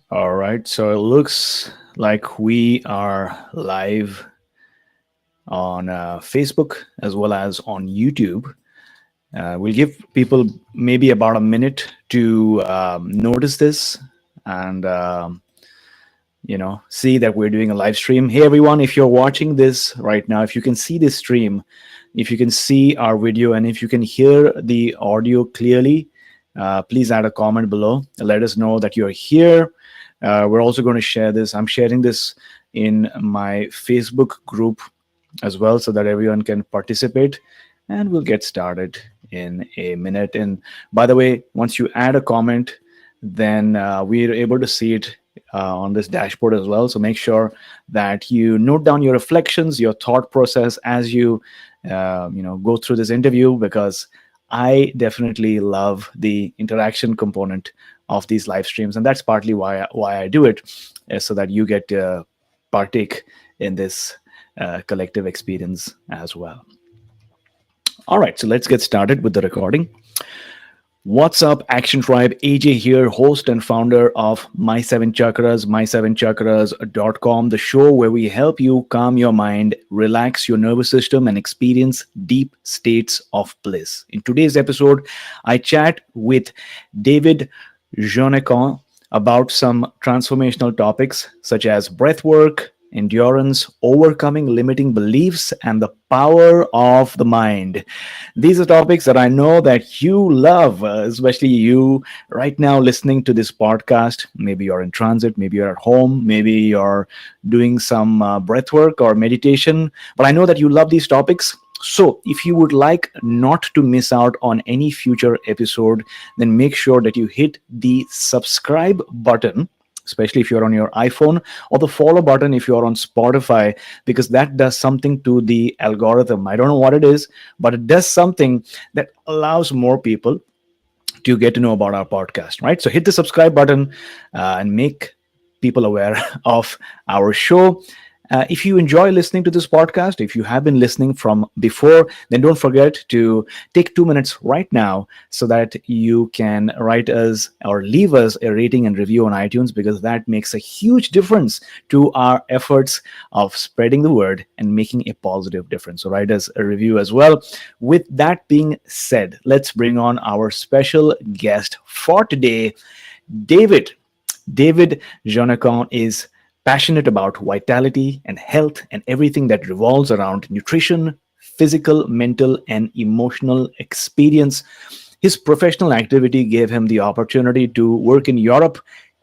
All right, so it looks like we are live on Facebook as well as on YouTube. We'll give people maybe about a minute to notice this and see that we're doing a live stream. Hey everyone, if you're watching this right now, if you can see this stream, if you can see our video, and if you can hear the audio clearly, please add a comment below. Let us know that you're here. We're also going to share this. I'm sharing this in my Facebook group as well so that everyone can participate, and we'll get started in a minute. And by the way, once you add a comment, then we're able to see it on this dashboard as well. So make sure that you note down your reflections, your thought process as you go through this interview, because I definitely love the interaction component of these live streams, and that's partly why I do it, so that you get to partake in this collective experience as well. All right, so let's get started with the recording. What's up, Action Tribe? AJ here, host and founder of My Seven Chakras, my7chakras.com, the show where we help you calm your mind, relax your nervous system, and experience deep states of bliss. In today's episode, I chat with David Genecand about some transformational topics such as breathwork, endurance, overcoming limiting beliefs, and the power of the mind. These are topics that I know that you love, especially you right now listening to this podcast. Maybe you're in transit, maybe you're at home, maybe you're doing some breath work or meditation, but I know that you love these topics. So, if you would like not to miss out on any future episode, then make sure that you hit the subscribe button, especially if you're on your iPhone, or the follow button if you're on Spotify, because that does something to the algorithm. I don't know what it is, but it does something that allows more people to get to know about our podcast, right? So hit the subscribe button and make people aware of our show. If you enjoy listening to this podcast, if you have been listening from before, then don't forget to take 2 minutes right now so that you can write us or leave us a rating and review on iTunes, because that makes a huge difference to our efforts of spreading the word and making a positive difference. So write us a review as well. With that being said, let's bring on our special guest for today, David. David Genecand is passionate about vitality and health and everything that revolves around nutrition, physical, mental, and emotional experience. His professional activity gave him the opportunity to work in Europe,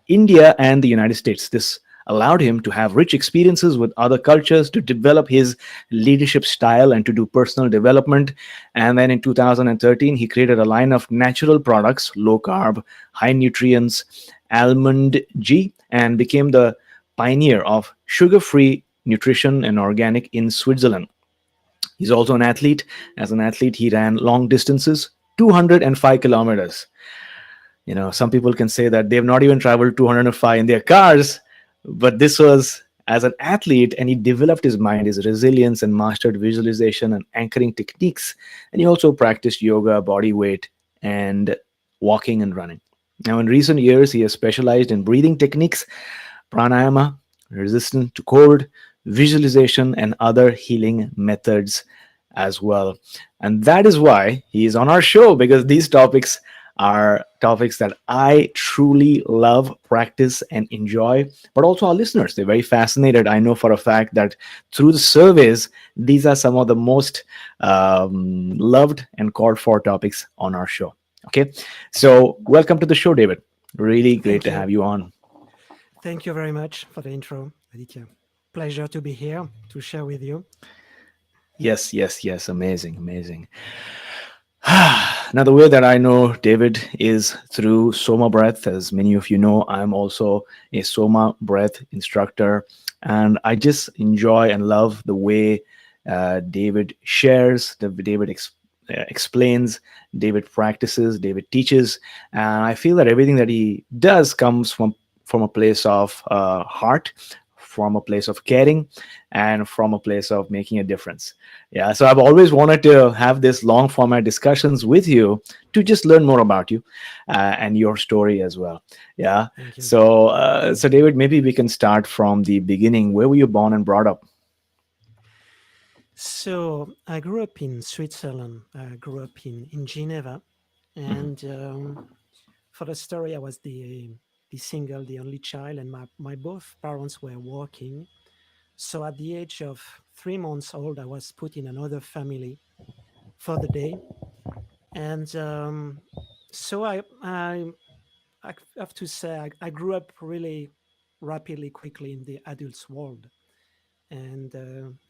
India, and the United States. This allowed him to have rich experiences with other cultures, to develop his leadership style, and to do personal development. And then in 2013, he created a line of natural products, low carb, high nutrients, almond G, and became the pioneer of sugar-free nutrition and organic in Switzerland. He's also an athlete. As an athlete, he ran long distances, 205 kilometers. Some people can say that they've not even traveled 205 in their cars, but this was as an athlete, and he developed his mind, his resilience, and mastered visualization and anchoring techniques. And he also practiced yoga, body weight, and walking and running. Now, in recent years, he has specialized in breathing techniques, pranayama, resistance to cold, visualization, and other healing methods as well. And that is why he is on our show, because these topics are topics that I truly love, practice, and enjoy. But also our listeners, they're very fascinated. I know for a fact that through the surveys, these are some of the most loved and called for topics on our show. Okay, so welcome to the show, David. Really great Thank to you. have you on. Thank you very much for the intro, Aditya. Pleasure to be here to share with you. Yes, yes, yes. Amazing, amazing. Now, the way that I know David is through SOMA Breath. As many of you know, I'm also a SOMA Breath instructor, and I just enjoy and love the way David shares, David explains, David practices, David teaches, and I feel that everything that he does comes from a place of heart, from a place of caring and from a place of making a difference. Yeah, so I've always wanted to have this long format discussions with you to just learn more about you and your story as well. Yeah. Thank you. So David, maybe we can start from the beginning. Where were you born and brought up? So I grew up in Switzerland. I grew up in Geneva, Mhm. and for the story, I was the single, the only child, and my both parents were working. So at the age of 3 months old, I was put in another family for the day, and so I have to say I grew up really rapidly, quickly in the adults world, and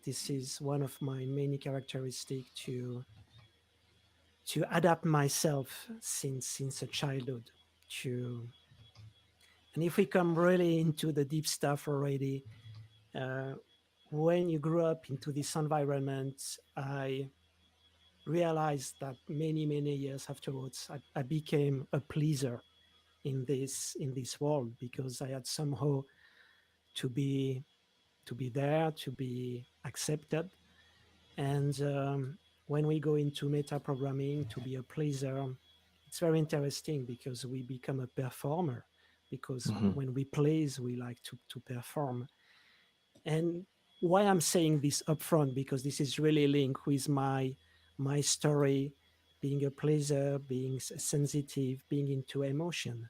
this is one of my many characteristics to adapt myself since a childhood to. And if we come really into the deep stuff already, uh, when you grew up into this environment, I realized that many years afterwards, I became a pleaser in this world because I had somehow to be to be there, to be accepted. And when we go into meta programming to be a pleaser, it's very interesting because we become a performer. Because Mhm. when we please, we like to perform. And why I'm saying this upfront, because this is really linked with my story, being a pleaser, being sensitive, being into emotion.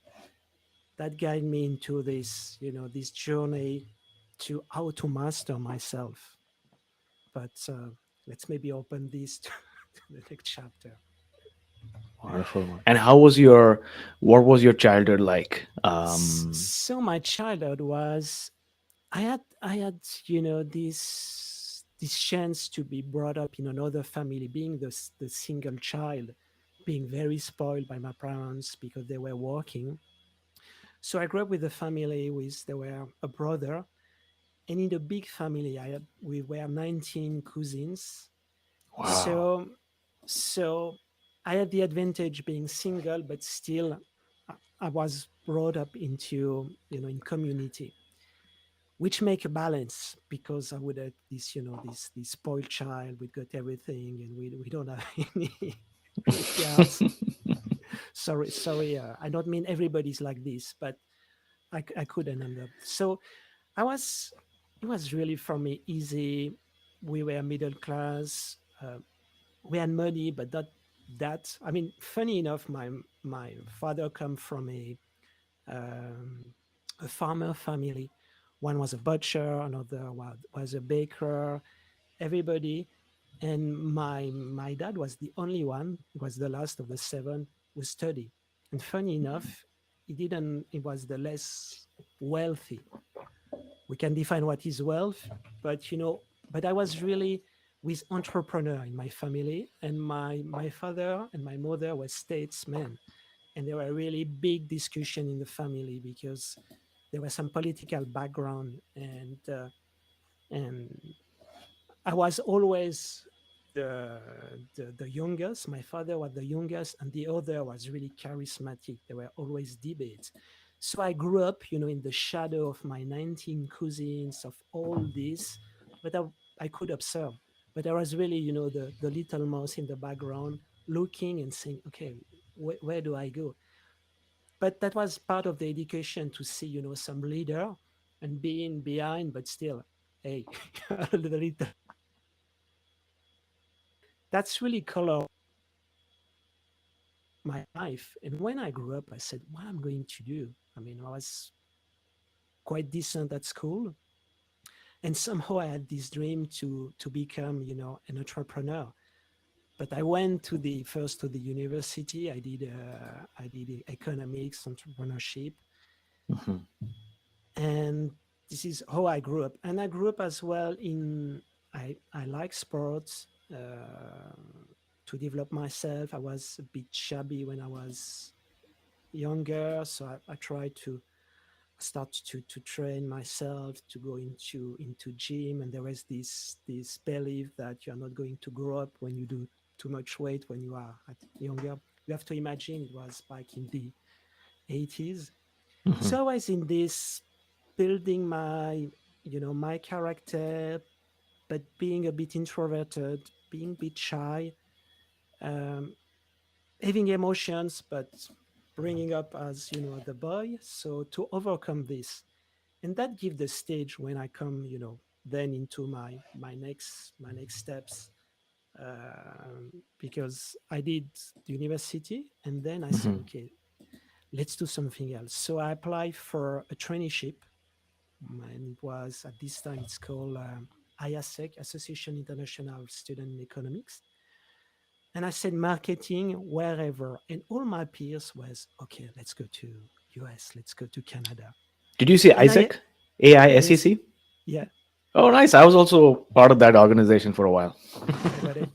That guide me into this, this journey to how to master myself. But let's maybe open this to the next chapter. Wonderful. And how was your, what was your childhood like? So my childhood was I had this chance to be brought up in another family, being the single child, being very spoiled by my parents because they were working. So I grew up with a family with there were a brother, and in the big family we were 19 cousins. Wow. So so I had the advantage being single, but still I was brought up into in community, which make a balance because I would have this this spoiled child. We got everything, and we don't have any cares. Sorry. I don't mean everybody's like this, but I couldn't end up. So I was. It was really for me easy. We were middle class. We had money, but not that. I mean, funny enough, my father come from um, a farmer family. One was a butcher, another was a baker. Everybody, and my dad was the only one. He was the last of the seven who studied. And funny enough, he didn't. He was the less wealthy. We can define what is wealth, but but I was really with entrepreneur in my family, and my father and my mother were statesmen, and there were really big discussion in the family because there was some political background, and I was always the youngest. My father was the youngest, and the other was really charismatic. There were always debates. So I grew up, in the shadow of my 19 cousins, of all this, but I could observe. But I was really, the little mouse in the background, looking and saying, okay, where do I go? But that was part of the education to see, some leader and being behind, but still, hey, the little. That's really color my life. And when I grew up, I said, what I'm going to do? I mean, I was quite decent at school. And somehow I had this dream to become, an entrepreneur. But I went to the first to the university. I did economics, entrepreneurship, Mhm. and this is how I grew up. And I grew up as well in I like sports. To develop myself, I was a bit chubby when I was younger, so I tried to start to train myself to go into gym. And there was this belief that you're not going to grow up when you do too much weight when you are at younger. You have to imagine it was back in the 80s. Mhm. So I was in this building my my character, but being a bit introverted, being a bit shy, um, having emotions, but bringing up as the boy. So to overcome this, and that give the stage when I come, then into my next steps, because I did the university, and then I said, Hmm. okay, let's do something else. So I applied for a traineeship, and it was at this time it's called IASEC, Association International Student in Economics. And I said marketing wherever, and all my peers was okay. Let's go to US. Let's go to Canada. Did you say And I Isaac? yes, AISEC? yeah, Oh, nice. I was also part of that organization for a while. I got it.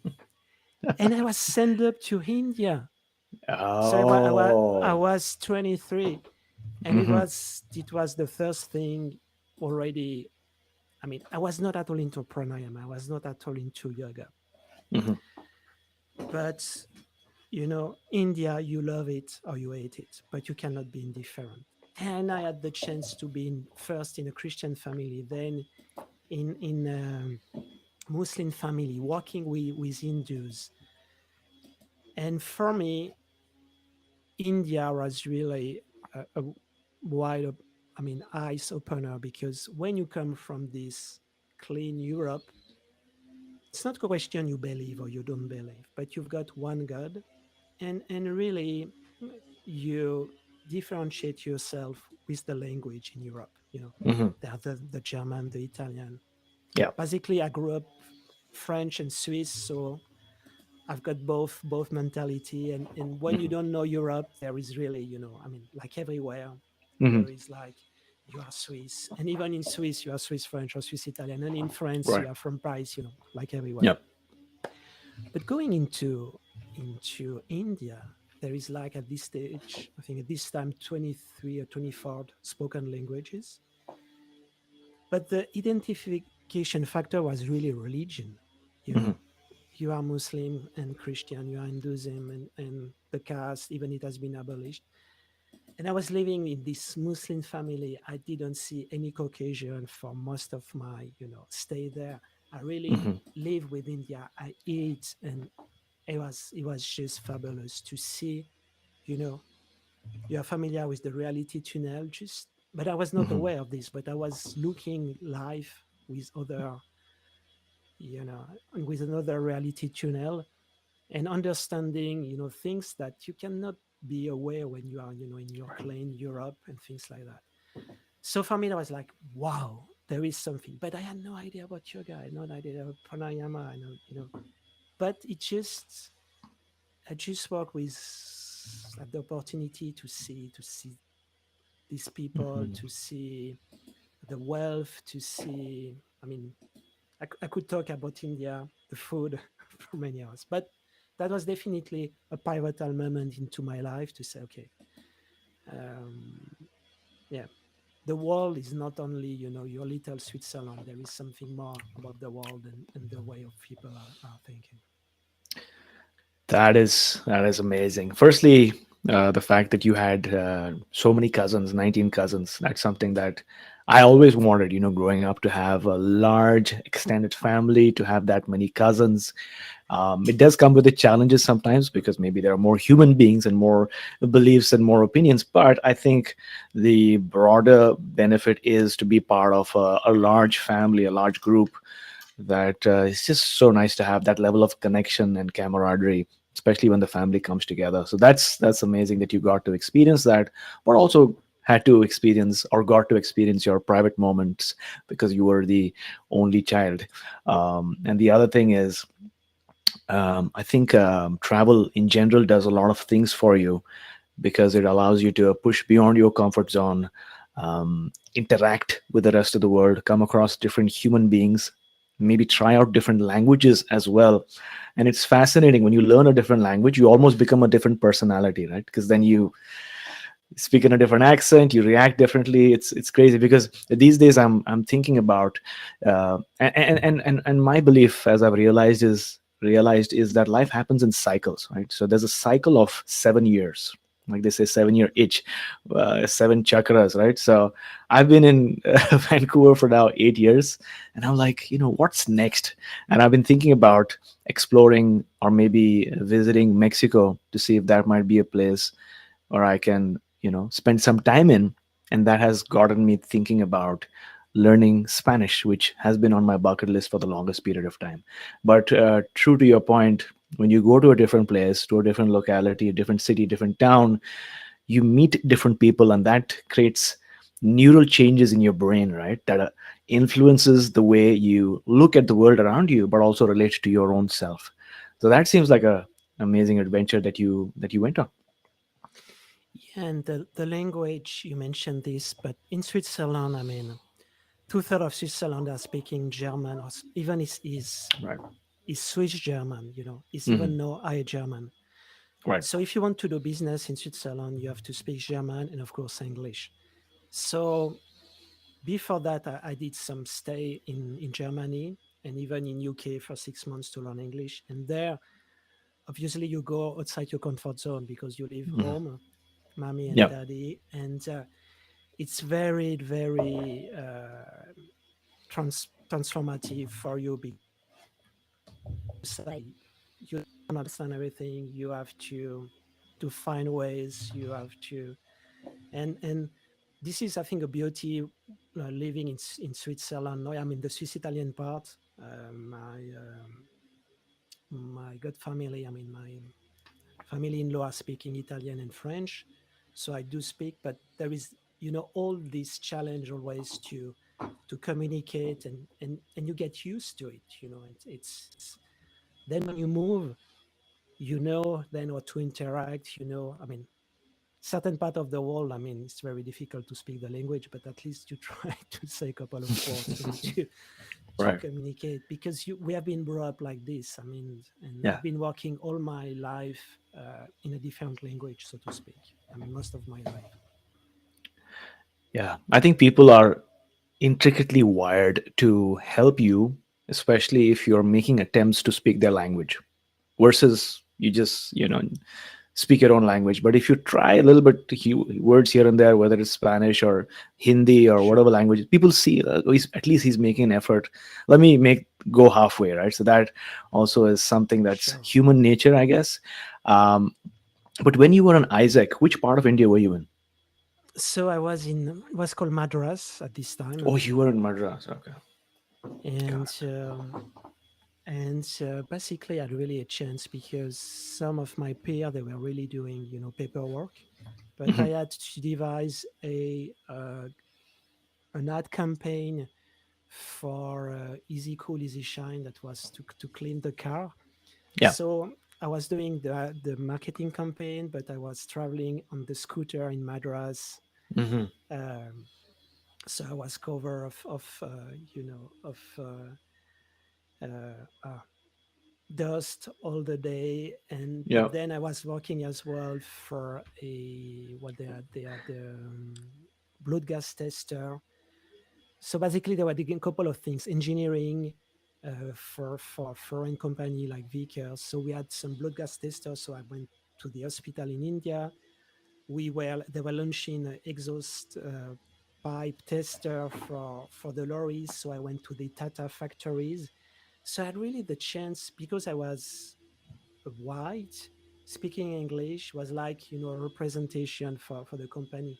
And I was sent up to India. So I Oh. was 23, and it Hmm. was it was the first thing already. I mean, I was not at all into pranayama. I was not at all into yoga. Hmm. But India, you love it or you hate it, but you cannot be indifferent. And I had the chance to be first in a Christian family, then in Muslim family, working with Hindus. And for me, India was really a wide, eyes opener, because when you come from this clean Europe, it's not a question you believe or you don't believe, but you've got one God, and really you differentiate yourself with the language in Europe. Hmm. There are the German, the Italian. Yeah. Basically, I grew up French and Swiss, so I've got both mentality. And when you Hmm. don't know Europe, there is really, like everywhere, Hmm. there is like you are Swiss, and even in Swiss, you are Swiss French or Swiss Italian, and in France, Right. you are from Paris, like everywhere. Yeah. But going into India, there is like at this stage, I think at this time, 23 or 24 spoken languages. But the identification factor was really religion. You Hmm. know, you are Muslim and Christian, you are Hinduism, and the caste, even it has been abolished. And I was living in this Muslim family. I didn't see any Caucasian for most of my, stay there. I really Hmm. live with India. I eat, and it was just fabulous to see. You know, you are familiar with the reality tunnel, just but I was not Hmm. aware of this. But I was looking live with other, with another reality tunnel, and understanding, things that you cannot be aware when you are, in your clean Europe and things like that. So for me, I was like, wow, there is something. But I had no idea about yoga. I had no idea about pranayama. I know, but I just work with had the opportunity to see these people, Hmm. to see the wealth, to see. I mean, I could talk about India, the food, for many hours, but that was definitely a pivotal moment into my life to say, okay, um, yeah, the world is not only your little Switzerland. There is something more about the world, and the way of people are thinking. That is amazing. Firstly, the fact that you had so many cousins, 19 cousins, that's something that I always wanted, growing up, to have a large extended family, to have that many cousins. It does come with the challenges sometimes, because maybe there are more human beings and more beliefs and more opinions. But I think the broader benefit is to be part of a large family, a large group, that it's just so nice to have that level of connection and camaraderie, especially when the family comes together. So that's amazing that you got to experience that, but also had to experience or got to experience your private moments because you were the only child. And the other thing is, I think travel in general does a lot of things for you, because it allows you to push beyond your comfort zone, interact with the rest of the world, come across different human beings, maybe try out different languages as well. And it's fascinating when you learn a different language, you almost become a different personality, right? Because then you speak in a different accent, you react differently. It's crazy, because these days I'm thinking about and my belief, as I've realized is that life happens in cycles, right? So there's a cycle of 7 years. like they say, 7 year itch, seven chakras, right? So I've been in Vancouver for now 8 years, and I'm like, what's next? And I've been thinking about exploring or maybe visiting Mexico to see if that might be a place or I can, spend some time in. And that has gotten me thinking about learning Spanish, which has been on my bucket list for the longest period of time. But true to your point, when you go to a different place, to a different locality, a different city, different town, you meet different people, and that creates neural changes in your brain, right? That influences the way you look at the world around you, but also relate to your own self. So that seems like a amazing adventure that you went on. Yeah, and the language, you mentioned this, but in Switzerland, I mean, two-thirds of Switzerland are speaking German, or even Right. is Swiss German, is Hmm. even no High German. Right. So if you want to do business in Switzerland, you have to speak German and of course English. So before that, I did some stay in Germany and even in UK for 6 months to learn English. And there, obviously, you go outside your comfort zone because you leave Mhm. home, mommy and Yeah. daddy, and it's very, very transformative for you because you don't understand everything. You have to find ways. You have to and this is, I think, a beauty living in Switzerland. No, I'm in the Swiss Italian part. My god family, I mean my family-in-law are speaking Italian and French, so I do speak. But there is, all this challenge always to communicate, and you get used to it. It's then when you move, then what to interact. I mean, certain part of the world, I mean, it's very difficult to speak the language, but at least you try to say a couple of words, to Right. communicate, because we have been brought up like this. I mean, and Yeah. I've been working all my life in a different language, so to speak. I mean, most of my life. Yeah. I think people are intricately wired to help you, especially if you're making attempts to speak their language versus you just, speak your own language. But if you try a little bit words here and there, whether it's Spanish or Hindi or Sure, whatever language, people see at least he's making an effort. Let me make go halfway, right? So that also is something that's sure. human nature, I guess. Um, but when you were in Isaac, which part of India were you in? So it was called Madras at this time, Oh, you were in Madras. Okay. and Got basically I had really a chance because some of my peers, they were really doing paperwork, it. but Hmm. I had to devise an ad campaign for Easy Cool Easy Shine, that was to clean the car. Yeah. So I was doing the marketing campaign, but I was traveling on the scooter in Madras. Hmm. um, so I was cover of uh, uh, dust all the day. And Yeah. but then I was working as well for a what they had blood gas tester. So basically they were doing a couple of things: engineering for foreign company like Vickers. So we had some blood gas testers, so I went to the hospital in India. They were launching an exhaust pipe tester for the lorries, so I went to the Tata factories. So I had really the chance, because I was white, speaking English was like a representation for the company.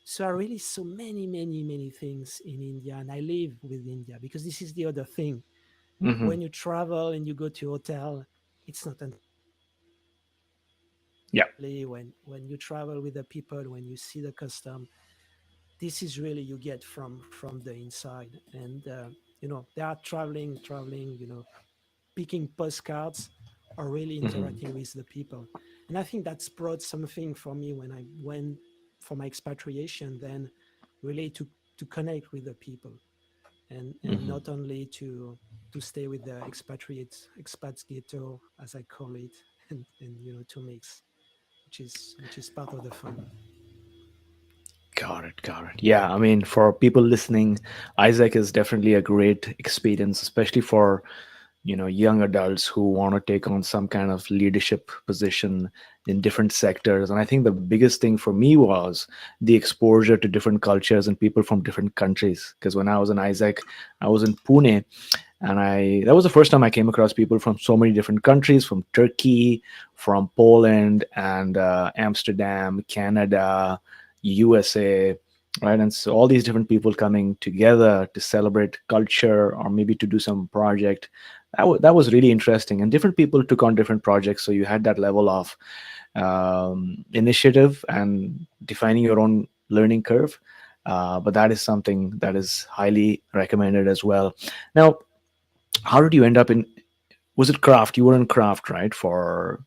So I really saw many, many, many things in India, and I live with India, because this is the other thing. Hmm. When you travel and you go to hotel, it's not Yeah. entirely when you travel with the people, when you see the custom, this is really you get from the inside. And they are traveling, picking postcards, or really Hmm. interacting with the people. And I think that's brought something for me when I went for my expatriation, then really to connect with the people, and Hmm. not only to stay with the expats ghetto, as I call it, and to mix, which is part of the fun. Got it. Got it. Yeah. I mean, for people listening, Isaac is definitely a great experience, especially for young adults who want to take on some kind of leadership position in different sectors. And I think the biggest thing for me was the exposure to different cultures and people from different countries. Because when I was in Isaac, I was in Pune, and I that was the first time I came across people from so many different countries, from Turkey, from Poland, and Amsterdam, Canada, USA, right? And so all these different people coming together to celebrate culture or maybe to do some project. That was really interesting, and different people took on different projects, so you had that level of initiative and defining your own learning curve. But that is something that is highly recommended as well. Now, how did you end up in, was it craft? You were in craft, right, for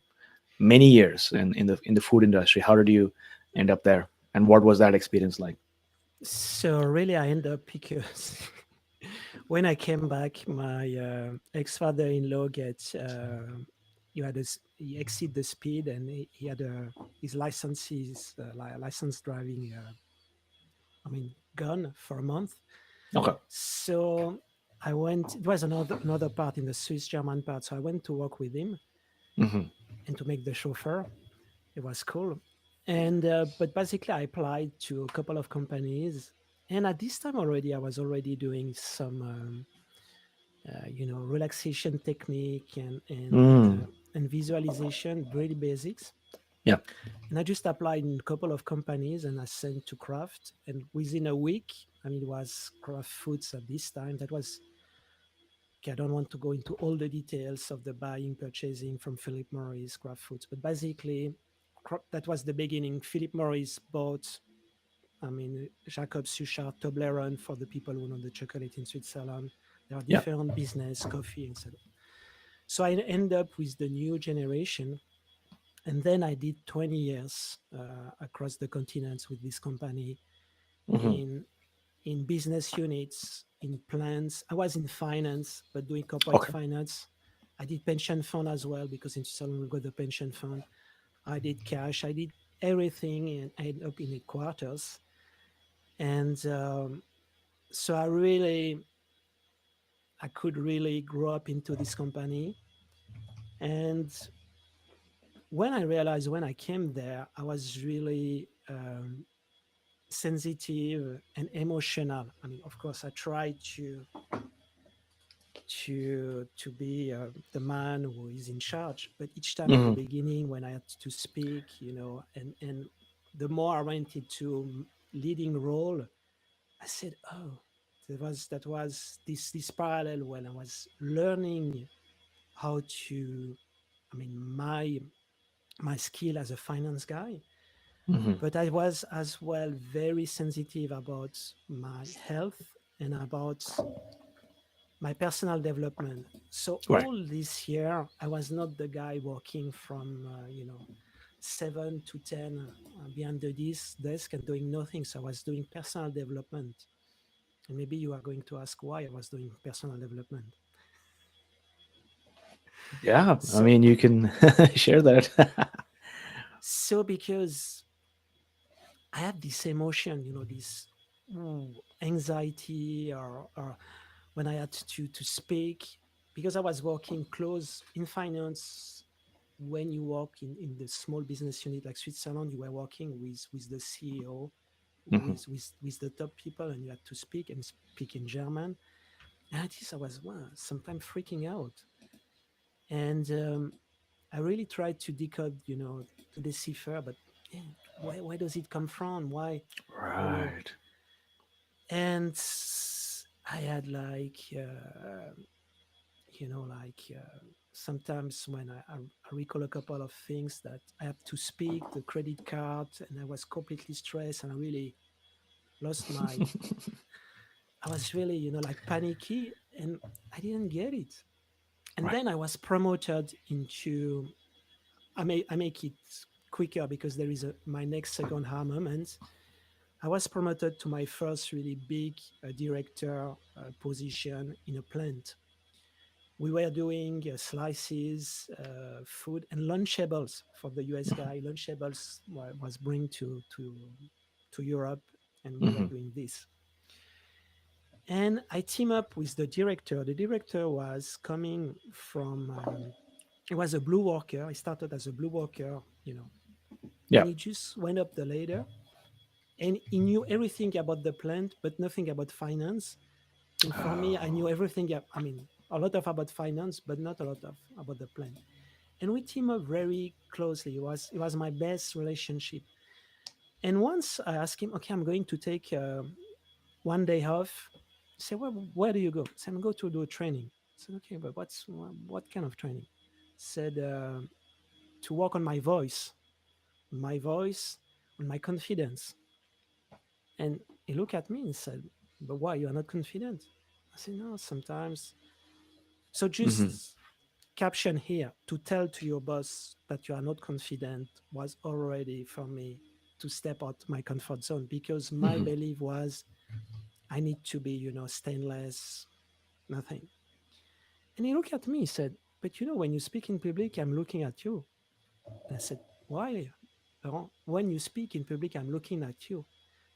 many years in the food industry. How did you end up there, and what was that experience like? So really, I end up because when I came back, my ex-father-in-law gets you had this, he exceed the speed, and he had his licenses license driving. Gone for a month. Okay. So I went. It was another part in the Swiss German part. So I went to work with him Hmm. and to make the chauffeur. It was cool. And but basically, I applied to a couple of companies, and at this time already, I was already doing some relaxation technique Mm. and visualization, really basics. Yeah. And I just applied in a couple of companies and I sent to Kraft. And within a week, it was Kraft Foods at this time. That was, okay, I don't want to go into all the details of the buying, purchasing from Philip Morris, Kraft Foods, but basically, that was the beginning. Philip Morris bought, Jacob Suchard, Toblerone for the people who know the chocolate in Switzerland. There are Yeah. different business, coffee, and so on. So I end up with the new generation. And then I did 20 years across the continents with this company Hmm. in business units, in plants. I was in finance, but doing corporate Okay. finance. I did pension fund as well because in Switzerland we've got the pension fund. I did cash. I did everything, and I ended up in headquarters. And so I could really grow up into this company. And when I realized when I came there, I was really sensitive and emotional. Of course, I tried to be the man who is in charge, but each time at the Hmm. beginning when I had to speak, and the more I went into leading role, I said, "Oh, that was this parallel when I was learning how to, my skill as a finance guy." Hmm. But I was as well very sensitive about my health and about my personal development. So Right. all this year, I was not the guy working from 7 to 10 behind the desk and doing nothing. So I was doing personal development. And maybe you are going to ask why I was doing personal development. Yeah. I So mean, you can share that. because I have this emotion, this anxiety, or when I had to speak, because I was working close in finance. When you work in the small business unit like Switzerland, you were working with the CEO, Hmm. with the top people, and you had to speak in German. And at least I was sometimes freaking out. And I really tried to decode, to decipher, but yeah, where does it come from? Why, you know? Right. And I had sometimes when I recall a couple of things that I have to speak, the credit card, and I was completely stressed and I really lost I was really, like panicky and I didn't get it. And Right. then I was promoted into, I make it quicker because there is my next second aha moment. I was promoted to my first really big director position in a plant. We were doing slices, food, and Lunchables for the US guy. Lunchables was bring to Europe, and we were Hmm. doing this. And I team up with the director. The director was coming from, he was a blue worker. He started as a blue worker, Yeah. and he just went up the ladder, and he knew everything about the plant, but nothing about finance. And for me, I knew everything. I mean, a lot of about finance, but not a lot of about the plant. And we team up very closely. It was my best relationship. And once I asked him, okay, I'm going to take 1 day off. He said, well, where do you go? I said, I'm going to do a training. I said, okay, but what kind of training? He said, to work on my voice, on my confidence. And he looked at me and said, but why? You are not confident? I said, no, sometimes. So Hmm. just caption here to tell to your boss that you are not confident was already for me to step out my comfort zone, because my Hmm. belief was I need to be, stainless, nothing. And he looked at me, he said, but when you speak in public, I'm looking at you. And I said, why? Laurent? When you speak in public, I'm looking at you.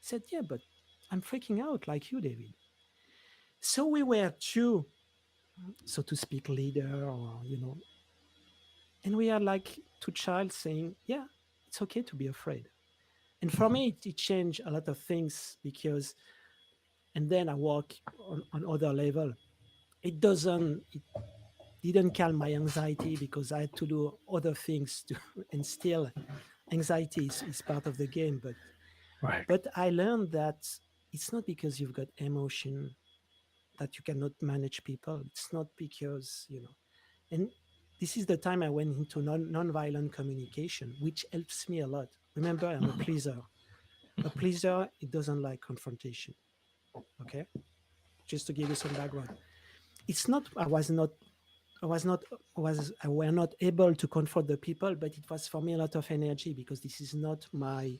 He said, yeah, but I'm freaking out like you, David. So we were two, so to speak, leader, or, and we are like two child saying, yeah, it's okay to be afraid. And for me, it changed a lot of things, because, and then I work on other level. It didn't calm my anxiety, because I had to do other things to, and still anxiety is part of the game. Right. But I learned that it's not because you've got emotion that you cannot manage people. It's not because, and this is the time I went into non-violent communication, which helps me a lot. Remember, I'm a pleaser. A pleaser, it doesn't like confrontation. Okay. Just to give you some background. It's not, I was not, I were not able to confront the people, but it was for me a lot of energy, because this is not my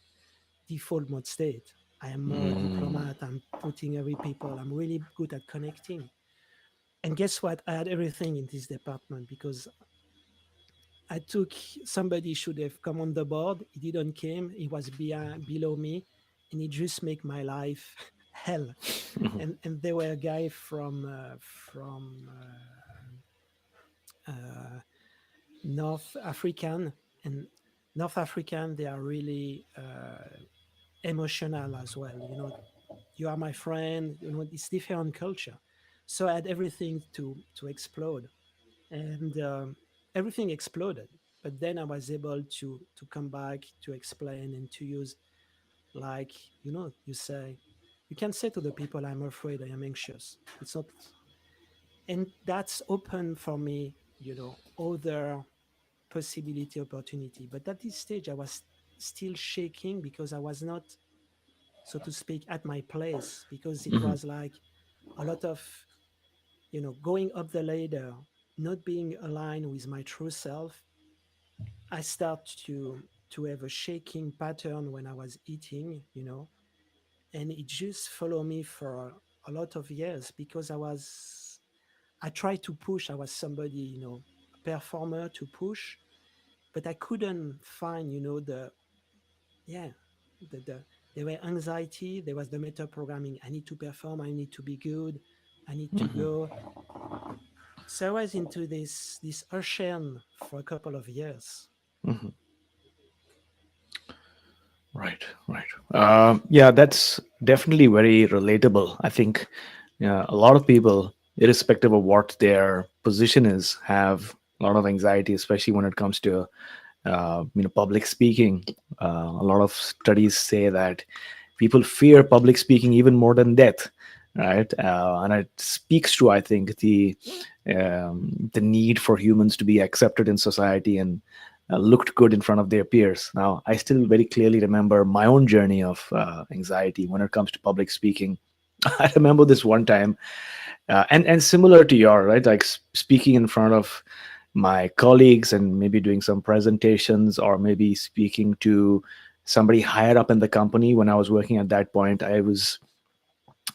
default mode state. I am more a Mm. diplomat. I'm putting every people. I'm really good at connecting. And guess what? I had everything in this department, because I took somebody should have come on the board. He didn't came. He was below me, and he just make my life hell. And there were a guy uh, North African, and North African, they are really emotional as well. You are my friend. It's different culture. So I had everything to explode, and everything exploded. But then I was able to come back, to explain, and to use, like, you say, you can say to the people, I'm afraid, I am anxious. It's not, and that's open for me, other possibility, opportunity. But at this stage, I was still shaking, because I was not, so to speak, at my place, because it Hmm. was like a lot of, going up the ladder, not being aligned with my true self. I start to have a shaking pattern when I was eating, and it just followed me for a lot of years, because I tried to push. I was somebody, a performer to push, but I couldn't find, yeah, the there were anxiety, there was the meta programming. I need to perform, I need to be good, I need to go. So I was into this ocean for a couple of years. Hmm. Right, right. Yeah, that's definitely very relatable. I think a lot of people, irrespective of what their position is, have a lot of anxiety, especially when it comes to public speaking. A lot of studies say that people fear public speaking even more than death, right? And it speaks to, I think, the need for humans to be accepted in society and looked good in front of their peers. Now, I still very clearly remember my own journey of anxiety when it comes to public speaking. I remember this one time, and similar to your, right, like speaking in front of my colleagues and maybe doing some presentations, or maybe speaking to somebody higher up in the company. When I was working at that point, I was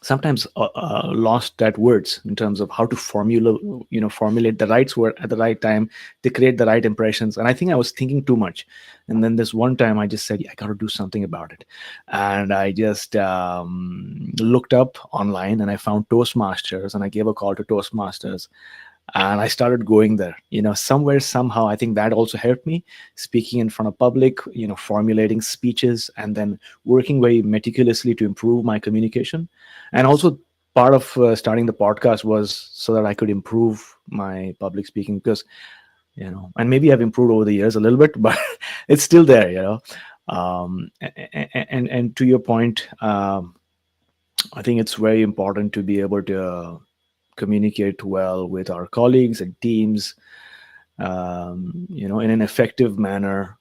sometimes lost at words in terms of how to formulate the right word at the right time to create the right impressions. And I think I was thinking too much. And then this one time I just said, "Yeah, I got to do something about it." And I just looked up online and I found Toastmasters, and I gave a call to Toastmasters, and I started going there. Somewhere, somehow, I think that also helped me speaking in front of public, formulating speeches, and then working very meticulously to improve my communication. And also, part of starting the podcast was so that I could improve my public speaking, because and maybe I've improved over the years a little bit, but it's still there. And to your point, I think it's very important to be able to communicate well with our colleagues and teams, in an effective manner,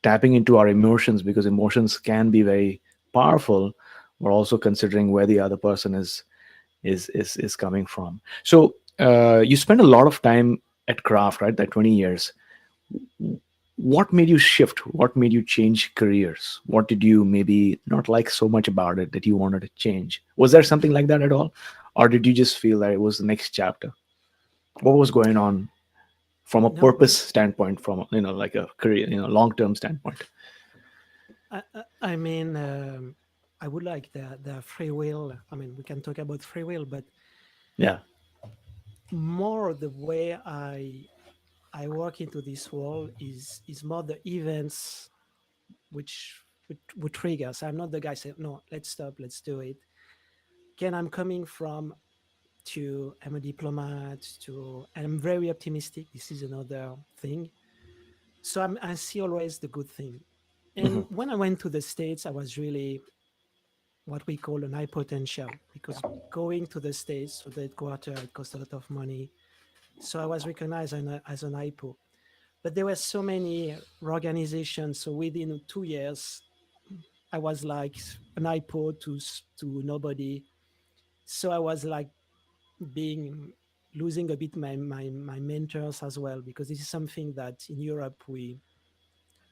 tapping into our emotions, because emotions can be very powerful. We're also considering where the other person is coming from. So you spend a lot of time at craft, right? That 20 years. What made you shift? What made you change careers? What did you maybe not like so much about it that you wanted to change? Was there something like that at all? Or did you just feel that it was the next chapter? What was going on from a No, purpose standpoint, from like a career, long-term standpoint? I mean, I would like the free will. I mean, we can talk about free will, but Yeah. more the way I work into this world is more the events which triggers. I'm not the guy saying no, let's stop, let's do it. Again, I'm coming from to I'm a diplomat to and I'm very optimistic. This is another thing. So I see always the good thing. And Hmm. when I went to the States, I was really what we call an high potential because going to the States, to the headquarters, it cost a lot of money. So I was recognized as an IPO. But there were so many organizations. So within 2 years, I was like an IPO to nobody. So I was like being losing a bit my mentors as well, because this is something that in Europe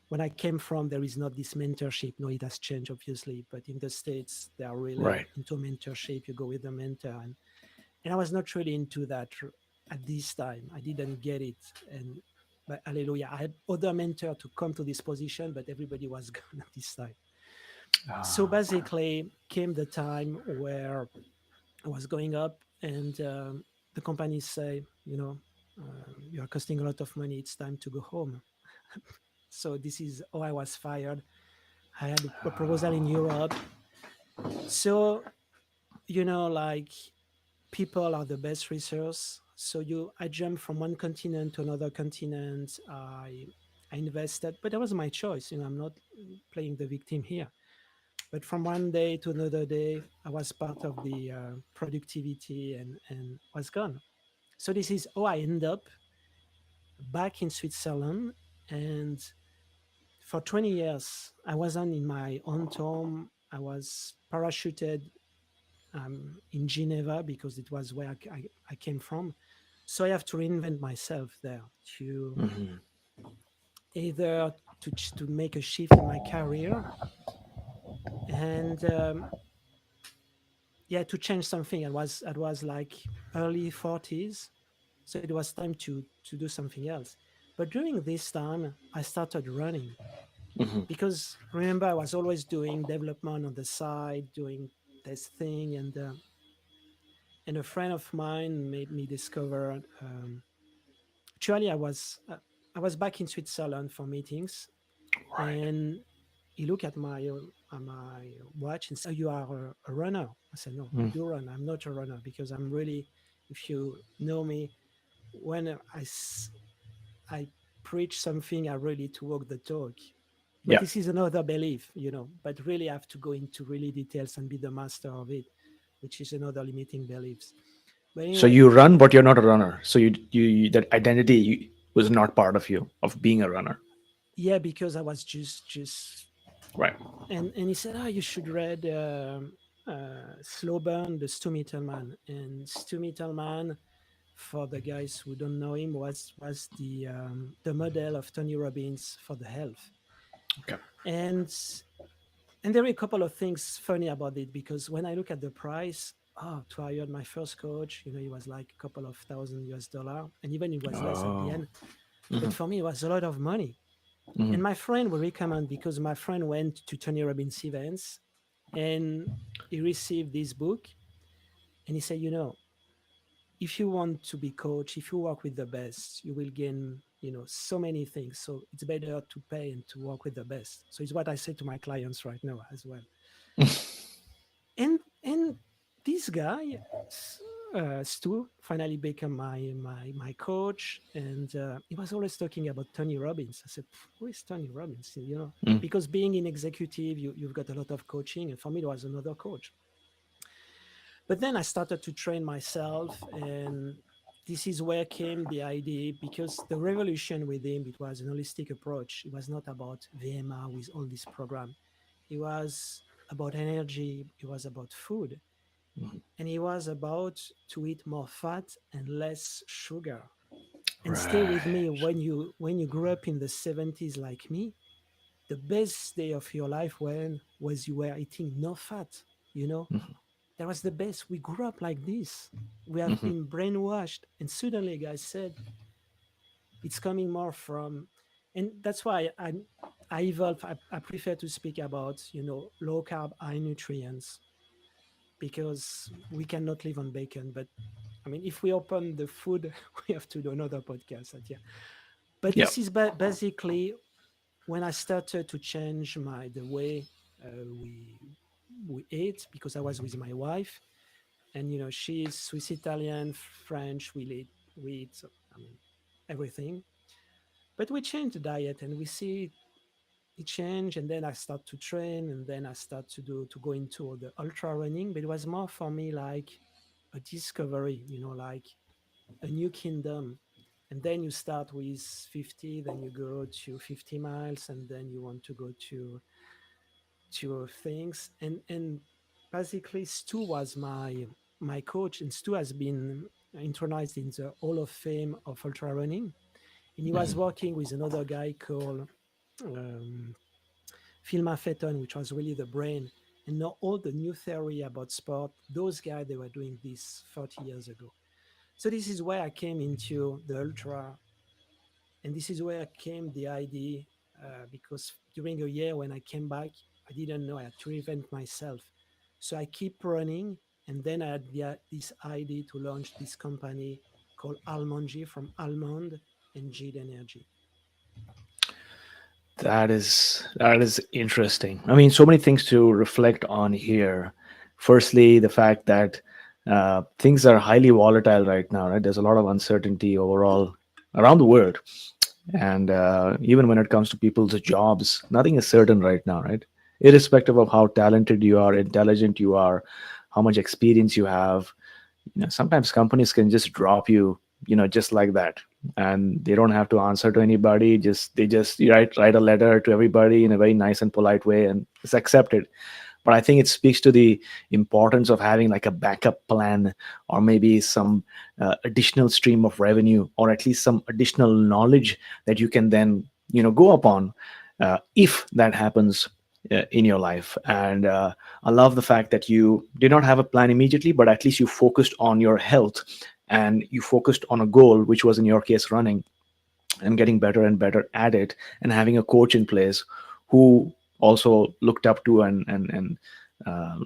when I came from, there is not this mentorship. No, it has changed obviously, but in the States they are really Right. into mentorship. You go with the mentor, and I was not really into that at this time. I didn't get it, and but hallelujah, I had other mentor to come to this position, but everybody was gone at this time. So basically, came the time where I was going up, and the companies say, you are costing a lot of money. It's time to go home. So this is how I was fired. I had a proposal in Europe. So like people are the best resource. So I jumped from one continent to another continent. I invested, but that was my choice. I'm not playing the victim here. But from one day to another day, I was part of the productivity and was gone. So this is how I end up back in Switzerland. And for 20 years, I wasn't in my own home. I was parachuted in Geneva because it was where I came from. So I have to reinvent myself there to Hmm. either to make a shift in my career and yeah, to change something. I was like early 40s, so it was time to do something else. But during this time, I started running Hmm. because remember I was always doing development on the side, doing this thing, and a friend of mine made me discover. Actually, I was back in Switzerland for meetings, Right. and he looked at my watch and said, "Oh, you are a runner." I said, "No, I Mm. do run. I'm not a runner because I'm really, if you know me, when I preach something, I really to walk the talk." But Yeah. this is another belief. But really, I have to go into really details and be the master of it, which is another limiting beliefs. But So anyway, you run, but you're not a runner. So that identity was not part of you of being a runner. yeah, because I was just Right. and he said, "Oh, you should read Slow Burn, the Stu Mittelman." And Stu Mittelman, for the guys who don't know him, was the model of Tony Robbins for the health. Okay. And And there are a couple of things funny about it, because when I look at the price, to hire my first coach, it was like a couple of thousand US dollar, and even it was less at the Oh. end. But Mhm. for me, it was a lot of money. And Mhm. my friend would recommend, because my friend went to Tony Robbins events and he received this book, and he said, if you want to be coach, if you work with the best, you will gain, so many things. So it's better to pay and to work with the best. So it's what I say to my clients right now as well. And this guy, Stu, finally became my coach, and he was always talking about Tony Robbins. I said, who is Tony Robbins? Mm. Because being in executive, you've got a lot of coaching, and for me, there was another coach. But then I started to train myself, and this is where came the idea, because the revolution with him, it was an holistic approach. It was not about VMR with all this program. It was about energy. It was about food, and it was about to eat more fat and less sugar. And stay with me, Right. when you grew up in the 70s like me, the best day of your life when was you were eating no fat, you know Mhm. that was the best. We grew up like this. We have Mhm. been brainwashed, and suddenly guys said it's coming more from, and that's why I evolve. I prefer to speak about low carb, high nutrients, because we cannot live on bacon. But I mean, if we open the food, we have to do another podcast. Yeah. But Yep. this is basically when I started to change the way we ate, because I was with my wife, and she's Swiss Italian, French. We eat, I mean, everything. But we changed the diet, and we see it change. And then I start to train, and then I start to go into the ultra running. But it was more for me like a discovery, like a new kingdom. And then you start with 50, then you go to 50 miles, and then you want to go to things. And basically, Stu was my coach, and Stu has been internalized in the Hall of Fame of ultra running. And he was Mhm. working with another guy called um, Phil Maffeton, which was really the brain. And now all the new theory about sport, those guys, they were doing this 30 years ago. So this is where I came into the ultra, and this is where came the idea, because during a year when I came back, I didn't know I had to reinvent myself. So I keep running, and then I had this idea to launch this company called Almond, from Almond and Jade Energy. That is interesting. I mean, so many things to reflect on here. Firstly, the fact that things are highly volatile right now. Right, there's a lot of uncertainty overall around the world, and even when it comes to people's jobs, nothing is certain right now. Right, irrespective of how talented you are, intelligent you are, how much experience you have, sometimes companies can just drop you, just like that, and they don't have to answer to anybody. They just write a letter to everybody in a very nice and polite way, and it's accepted. But I think it speaks to the importance of having like a backup plan, or maybe some additional stream of revenue, or at least some additional knowledge that you can then go upon, if that happens in your life. And I love the fact that you did not have a plan immediately, but at least you focused on your health, and you focused on a goal, which was in your case running, and getting better and better at it, and having a coach in place who also looked up to and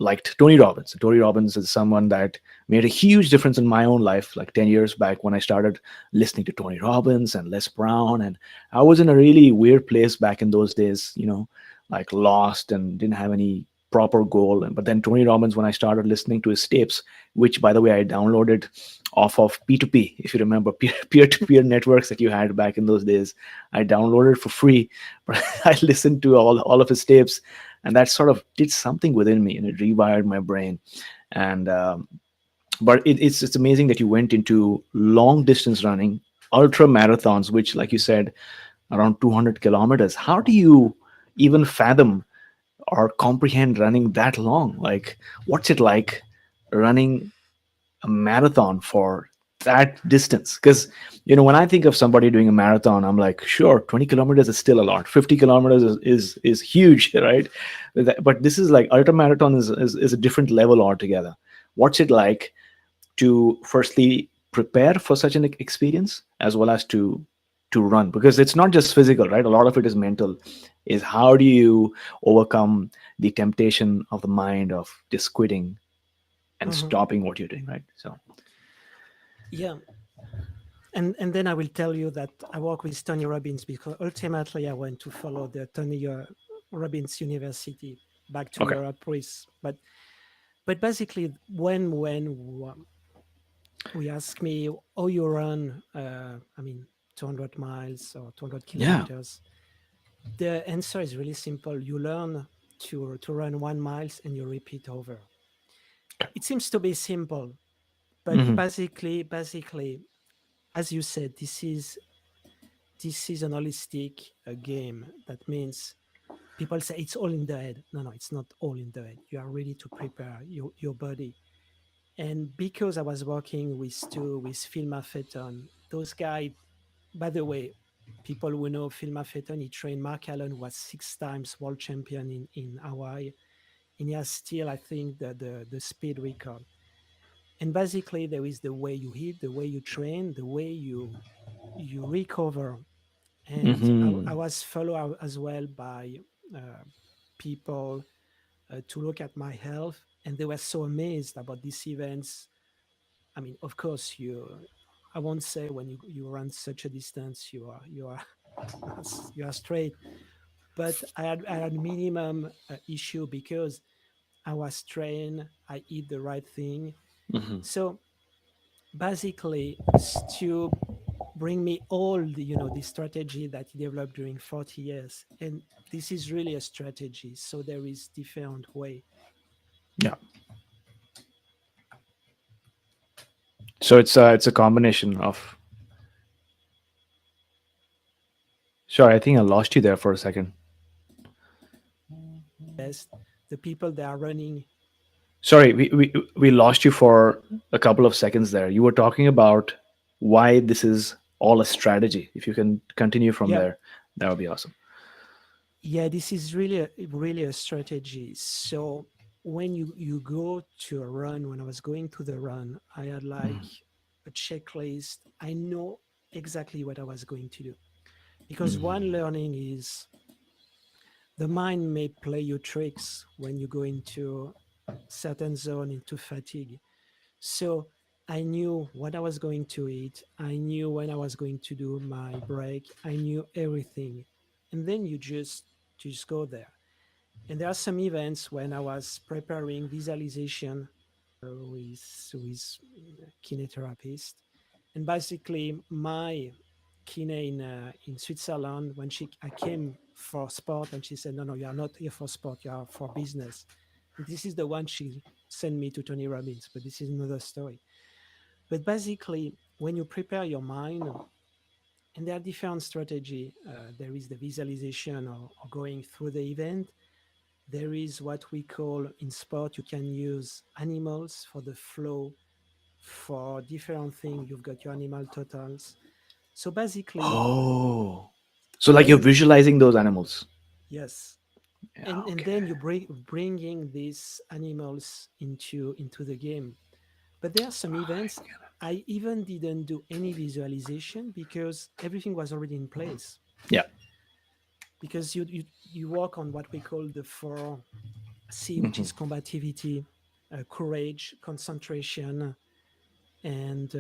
liked Tony Robbins. Tony Robbins is someone that made a huge difference in my own life, like 10 years back when I started listening to Tony Robbins and Les Brown. And I was in a really weird place back in those days, like lost and didn't have any proper goal. But then Tony Robbins, when I started listening to his tapes, which by the way I downloaded off of P2P, if you remember, peer-to-peer networks that you had back in those days. I downloaded for free, but I listened to all of his tapes, and that sort of did something within me, and it rewired my brain. And but it's amazing that you went into long distance running, ultra marathons, which, like you said, around 200 kilometers. How do you even fathom or comprehend running that long? Like, what's it like running a marathon for that distance? Because when I think of somebody doing a marathon, I'm like, sure, 20 kilometers is still a lot. 50 kilometers is huge, right? But this is like ultra marathon is a different level altogether. What's it like to firstly prepare for such an experience, as well as to run? Because it's not just physical, right? A lot of it is mental. Is how do you overcome the temptation of the mind of just quitting and Mhm. stopping what you're doing, right? So Yeah, and then I will tell you that I work with Tony Robbins because ultimately I want to follow the Tony Robbins University back to okay. Europe with, but basically when we ask me, oh, you run, 200 miles or 200 Yeah. kilometers, the answer is really simple. You learn to run 1 miles and you repeat over. It seems to be simple, but Hmm. basically, as you said, this is an holistic game. That means people say it's all in the head. No, no, it's not all in the head. You are ready to prepare your body. And because I was working with Phil Maffeton, those guys, by the way, people who know Phil Maffeton, he trained Mark Allen, who was 6 times world champion in Hawaii. And he has still, I think, the speed record. And basically, there is the way you eat, the way you train, the way you recover. And I Hmm. was followed as well by uh, people to look at my health, and they were so amazed about these events. I mean, of course, I won't say when you run such a distance, you are you are straight. But I had minimum issue because I was trained, I eat the right thing. Hmm. So basically, Stu bring me all the strategy that he developed during 40 years, and this is really a strategy. So there is different way. Yeah. So it's a combination of. Sorry, I think I lost you there for a second. Best the people that are running. Sorry, we lost you for a couple of seconds there. You were talking about why this is all a strategy. If you can continue from Yeah, there, that would be awesome. yeah, this is really a strategy. So when you go to a run, when I was going to the run, I had like a checklist. I know exactly what I was going to do, because one learning is the mind may play you tricks when you go into certain zone, into fatigue. So I knew what I was going to eat. I knew when I was going to do my break. I knew everything. And then you just go there. And there are some events when I was preparing visualization with kinetherapist. And basically, my kine in Switzerland, when I came for sport, and she said, "No, no, you are not here for sport. You are for business." And this is the one she sent me to Tony Robbins, but this is another story. But basically, when you prepare your mind, and there are different strategy. There is the visualization or going through the event. There is what we call in sport, you can use animals for the flow, for different things. You've got your animal totals. So basically, Oh, so like you're when visualizing those animals. yes, Yeah. and Okay. then you bringing these animals into the game. But there are some events I even didn't do any visualization because everything was already in place. Yeah. Because you work on what we call the 4C, which is combativity, courage, concentration, and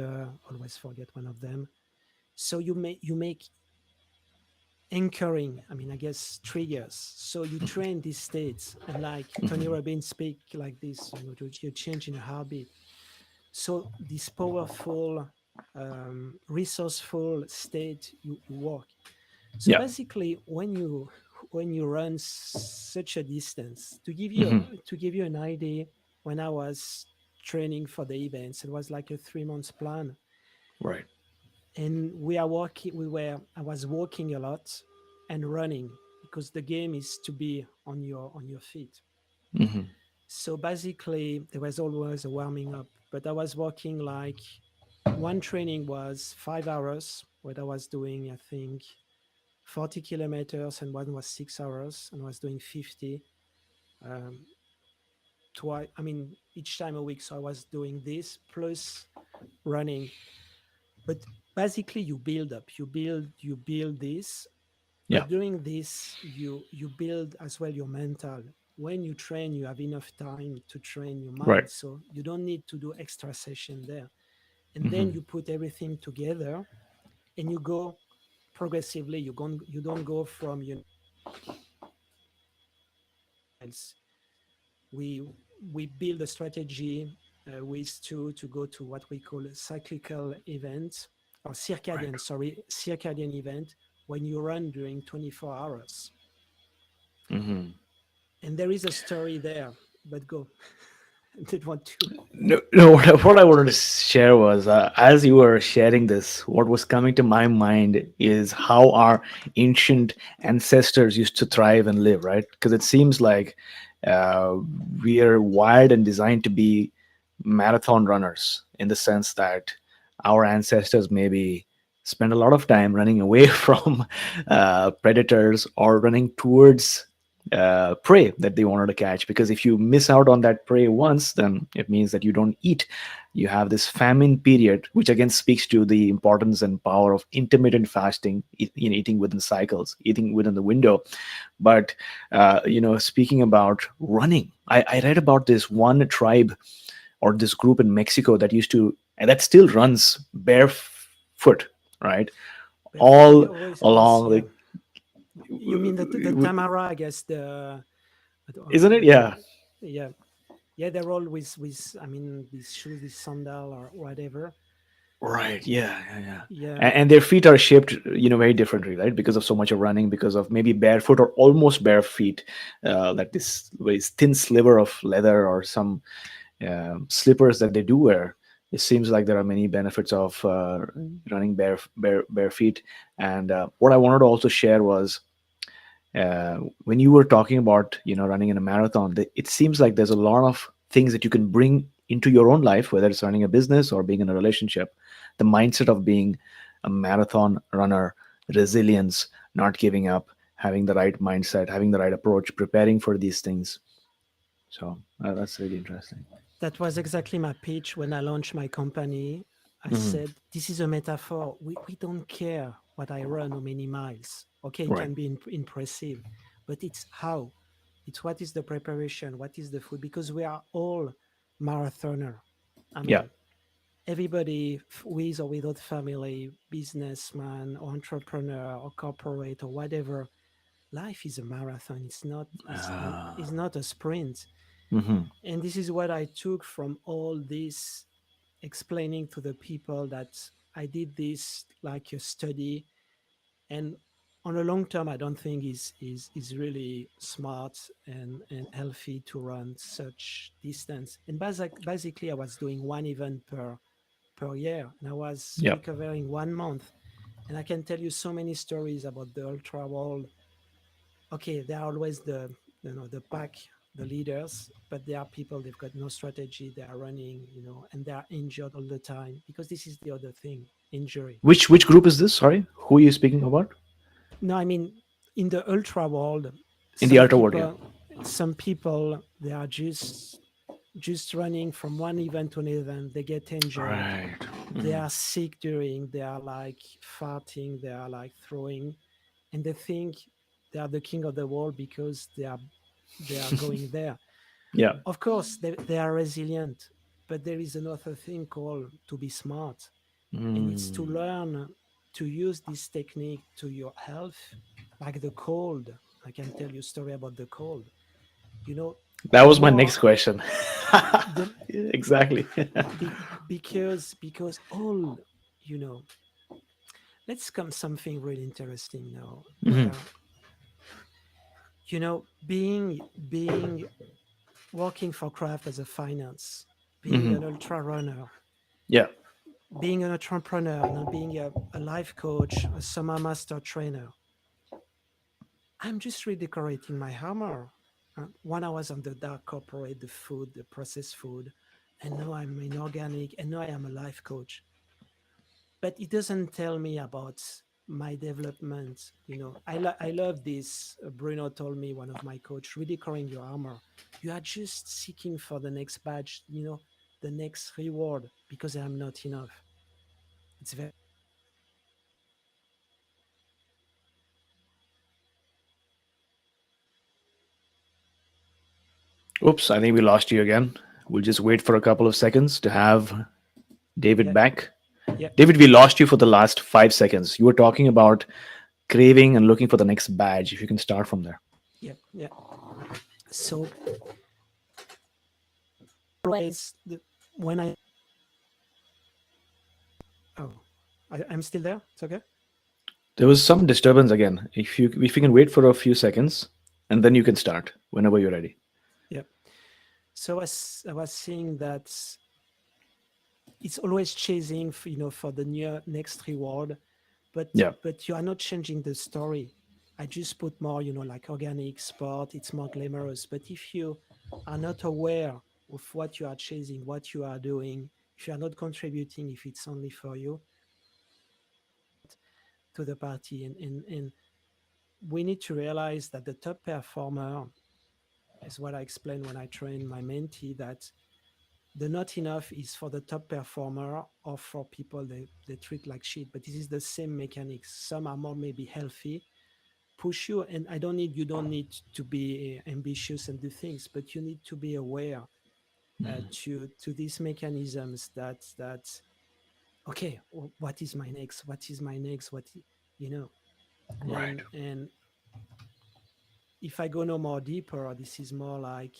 always forget one of them. So you make anchoring. I mean, I guess triggers. So you train these states, and like Tony Robbins speak like this, you change in a heartbeat. So this powerful, resourceful state you work. So Yeah. basically, when you run such a distance, Hmm. to give you an idea, when I was training for the events, it was like a 3 months plan, Right. and I was walking a lot and running because the game is to be on your feet. Hmm. So basically, there was always a warming up, but I was walking like one training was 5 hours, where I was doing, I think, 40 kilometers, and one was 6 hours, and I was doing 50. Um, twice, I mean, each time a week. So I was doing this plus running. But basically, you build up, you build this. Yeah. But doing this, you build as well your mental. When you train, you have enough time to train your Right. mind, so you don't need to do extra session there. And then Hmm. you put everything together, and you go progressively. You don't go from miles. We build a strategy with to go to what we call a cyclical event, or Right. circadian event, when you run during 24 hours. Hmm. And there is a story there, but go. I didn't want to. No, no. What I wanted to share was, as you were sharing this, what was coming to my mind is how our ancient ancestors used to thrive and live, right? Because it seems like uh, we are wired and designed to be marathon runners in the sense that our ancestors maybe spend a lot of time running away from predators or running towards prey that they wanted to catch, because if you miss out on that prey once, then it means that you don't eat. You have this famine period, which again speaks to the importance and power of intermittent fasting, in eating within cycles, eating within the window. But speaking about running, I read about this one tribe or this group in Mexico that used to, and that still runs barefoot, right, Barefoot. all Always, along yeah. the, You mean the Tamara, I guess, isn't it? the Yeah. yeah. Yeah, they're all with I mean, these shoes, this sandal or whatever. Right. Yeah. Yeah. Yeah. Yeah, And their feet are shaped, very differently, right? Because of so much of running, because of maybe barefoot or almost bare feet, that this very thin sliver of leather or some slippers that they do wear. It seems like there are many benefits of running bare feet. And what I wanted to also share was, when you were talking about running in a marathon, it seems like there's a lot of things that you can bring into your own life, whether it's running a business or being in a relationship. The mindset of being a marathon runner, resilience, not giving up, having the right mindset, having the right approach, preparing for these things. So that's really interesting. that was exactly my pitch when I launched my company. I Hmm. said, this is a metaphor. We don't care what I run, how many miles. Okay, it Right. can be impressive, but it's how. It's what is the preparation, what is the food, because we are all marathoner. I Yeah. mean, everybody with or without family, businessman or entrepreneur or corporate or whatever, life is a marathon. It's not a sprint. Hmm. And this is what I took from all this, explaining to the people that I did this like a study. And on a long term, I don't think is really smart and healthy to run such distance. And basically I was doing one event per year, and I was Yeah. recovering 1 month. And I can tell you so many stories about the ultra world. Okay, they are always the pack, the leaders, but there are people, they've got no strategy, they are running, and they are injured all the time, because this is the other thing, injury. Which group is this? Sorry, who are you speaking about? No, I mean, in the ultra world, In the some outer world, yeah. people some people, they are just running from one event to another, they get injured, Right. they are sick during, they are like farting, they are like throwing, and they think they are the king of the world because they are going there. Yeah. Of course, they are resilient, but there is another thing called to be smart, and it's to Mm. learn to use this technique to your health, like the cold. I can tell you a story about the cold. You know, That the was my more next question. the Exactly. because all, you know, let's come something really interesting now, Mhm. where, being working for craft as a finance, being Mhm. an ultra runner, Yeah. being an entrepreneur, now being a life coach, a SOMA master trainer. I'm just redecorating my hammer. When I was on the dark corporate, the food, the processed food, and now I'm in organic, and now I am a life coach. but it doesn't tell me about my development. I love this. Bruno told me, one of my coach, redecoring your armor. You are just seeking for the next badge, the next reward, because I'm not enough. It's very Oops, I think we lost you again. We'll just wait for a couple of seconds to have David yeah, back. yeah, David, we lost you for the last 5 seconds. You were talking about craving and looking for the next badge. If you can start from there. yeah, yeah. So always when I oh, I'm still there. It's okay. There was some disturbance again. If you can wait for a few seconds, and then you can start whenever you're ready. Yeah. So I was saying that it's always chasing, for the next reward, but Yeah. but you are not changing the story. I just put more, like organic sport. It's more glamorous. But if you are not aware of what you are chasing, what you are doing, if you are not contributing, if it's only for you, to the party, and we need to realize that the top performer is what I explained when I train my mentee, that the not enough is for the top performer or for people they treat like shit. But this is the same mechanics. Some are more maybe healthy, push you, and you don't need to be ambitious and do things, but you need to be aware to these mechanisms, that okay, what is my next, you know Right. and if I go no more deeper, this is more like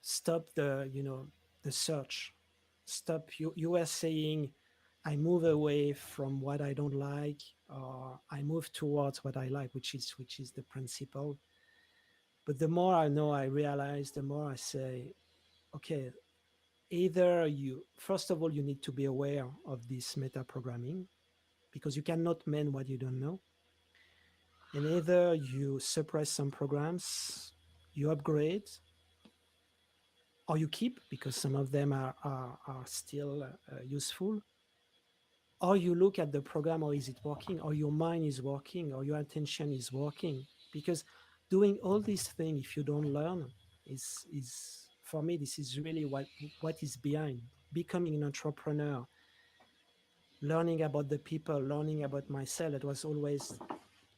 stop the search. Stop. You were saying, I move away from what I don't like, or I move towards what I like, which is the principle. But the more I know, I realize, the more I say, okay, either you, first of all, you need to be aware of this meta programming, because you cannot mend what you don't know. And either you suppress some programs, you upgrade, or you keep, because some of them are still useful, or you look at the program, or is it working, or your mind is working, or your attention is working. Because doing all these things, if you don't learn, is for me, this is really what is behind becoming an entrepreneur. Learning about the people, learning about myself, it was always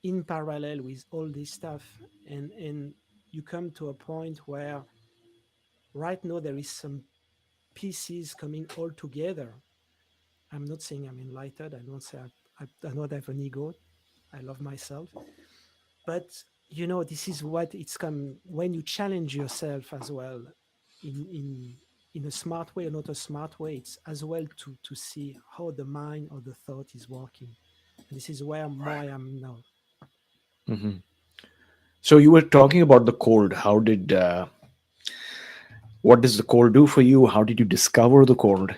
in parallel with all this stuff. And you come to a point where right now there is some pieces coming all together. I'm not saying I'm enlightened. I don't say I don't have an ego. I love myself. But this is what it's come when you challenge yourself as well, in a smart way or not a smart way. It's as well to see how the mind or the thought is working. And this is where more I am now. So you were talking about the cold. What does the cold do for you? How did you discover the cold?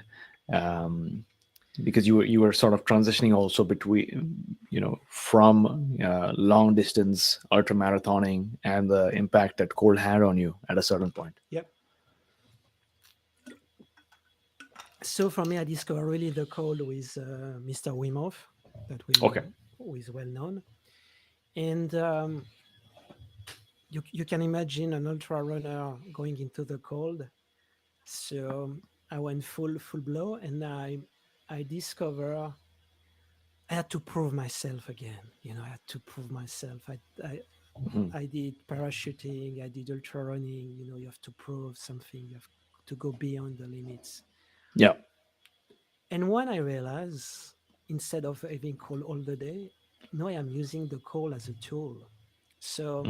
Um, because you were sort of transitioning also between, from long distance ultra marathoning and the impact that cold had on you at a certain point. Yep. So for me, I discovered really the cold with Mr. Wim Hof, that Okay. who is well known. And you can imagine an ultra runner going into the cold. So I went full blow, and I discover I had to prove myself again. I had to prove myself. I did parachuting, I did ultra running. You have to prove something. You have to go beyond the limits. Yeah. And when I realized, instead of having cold all the day, no, I am using the cold as a tool. So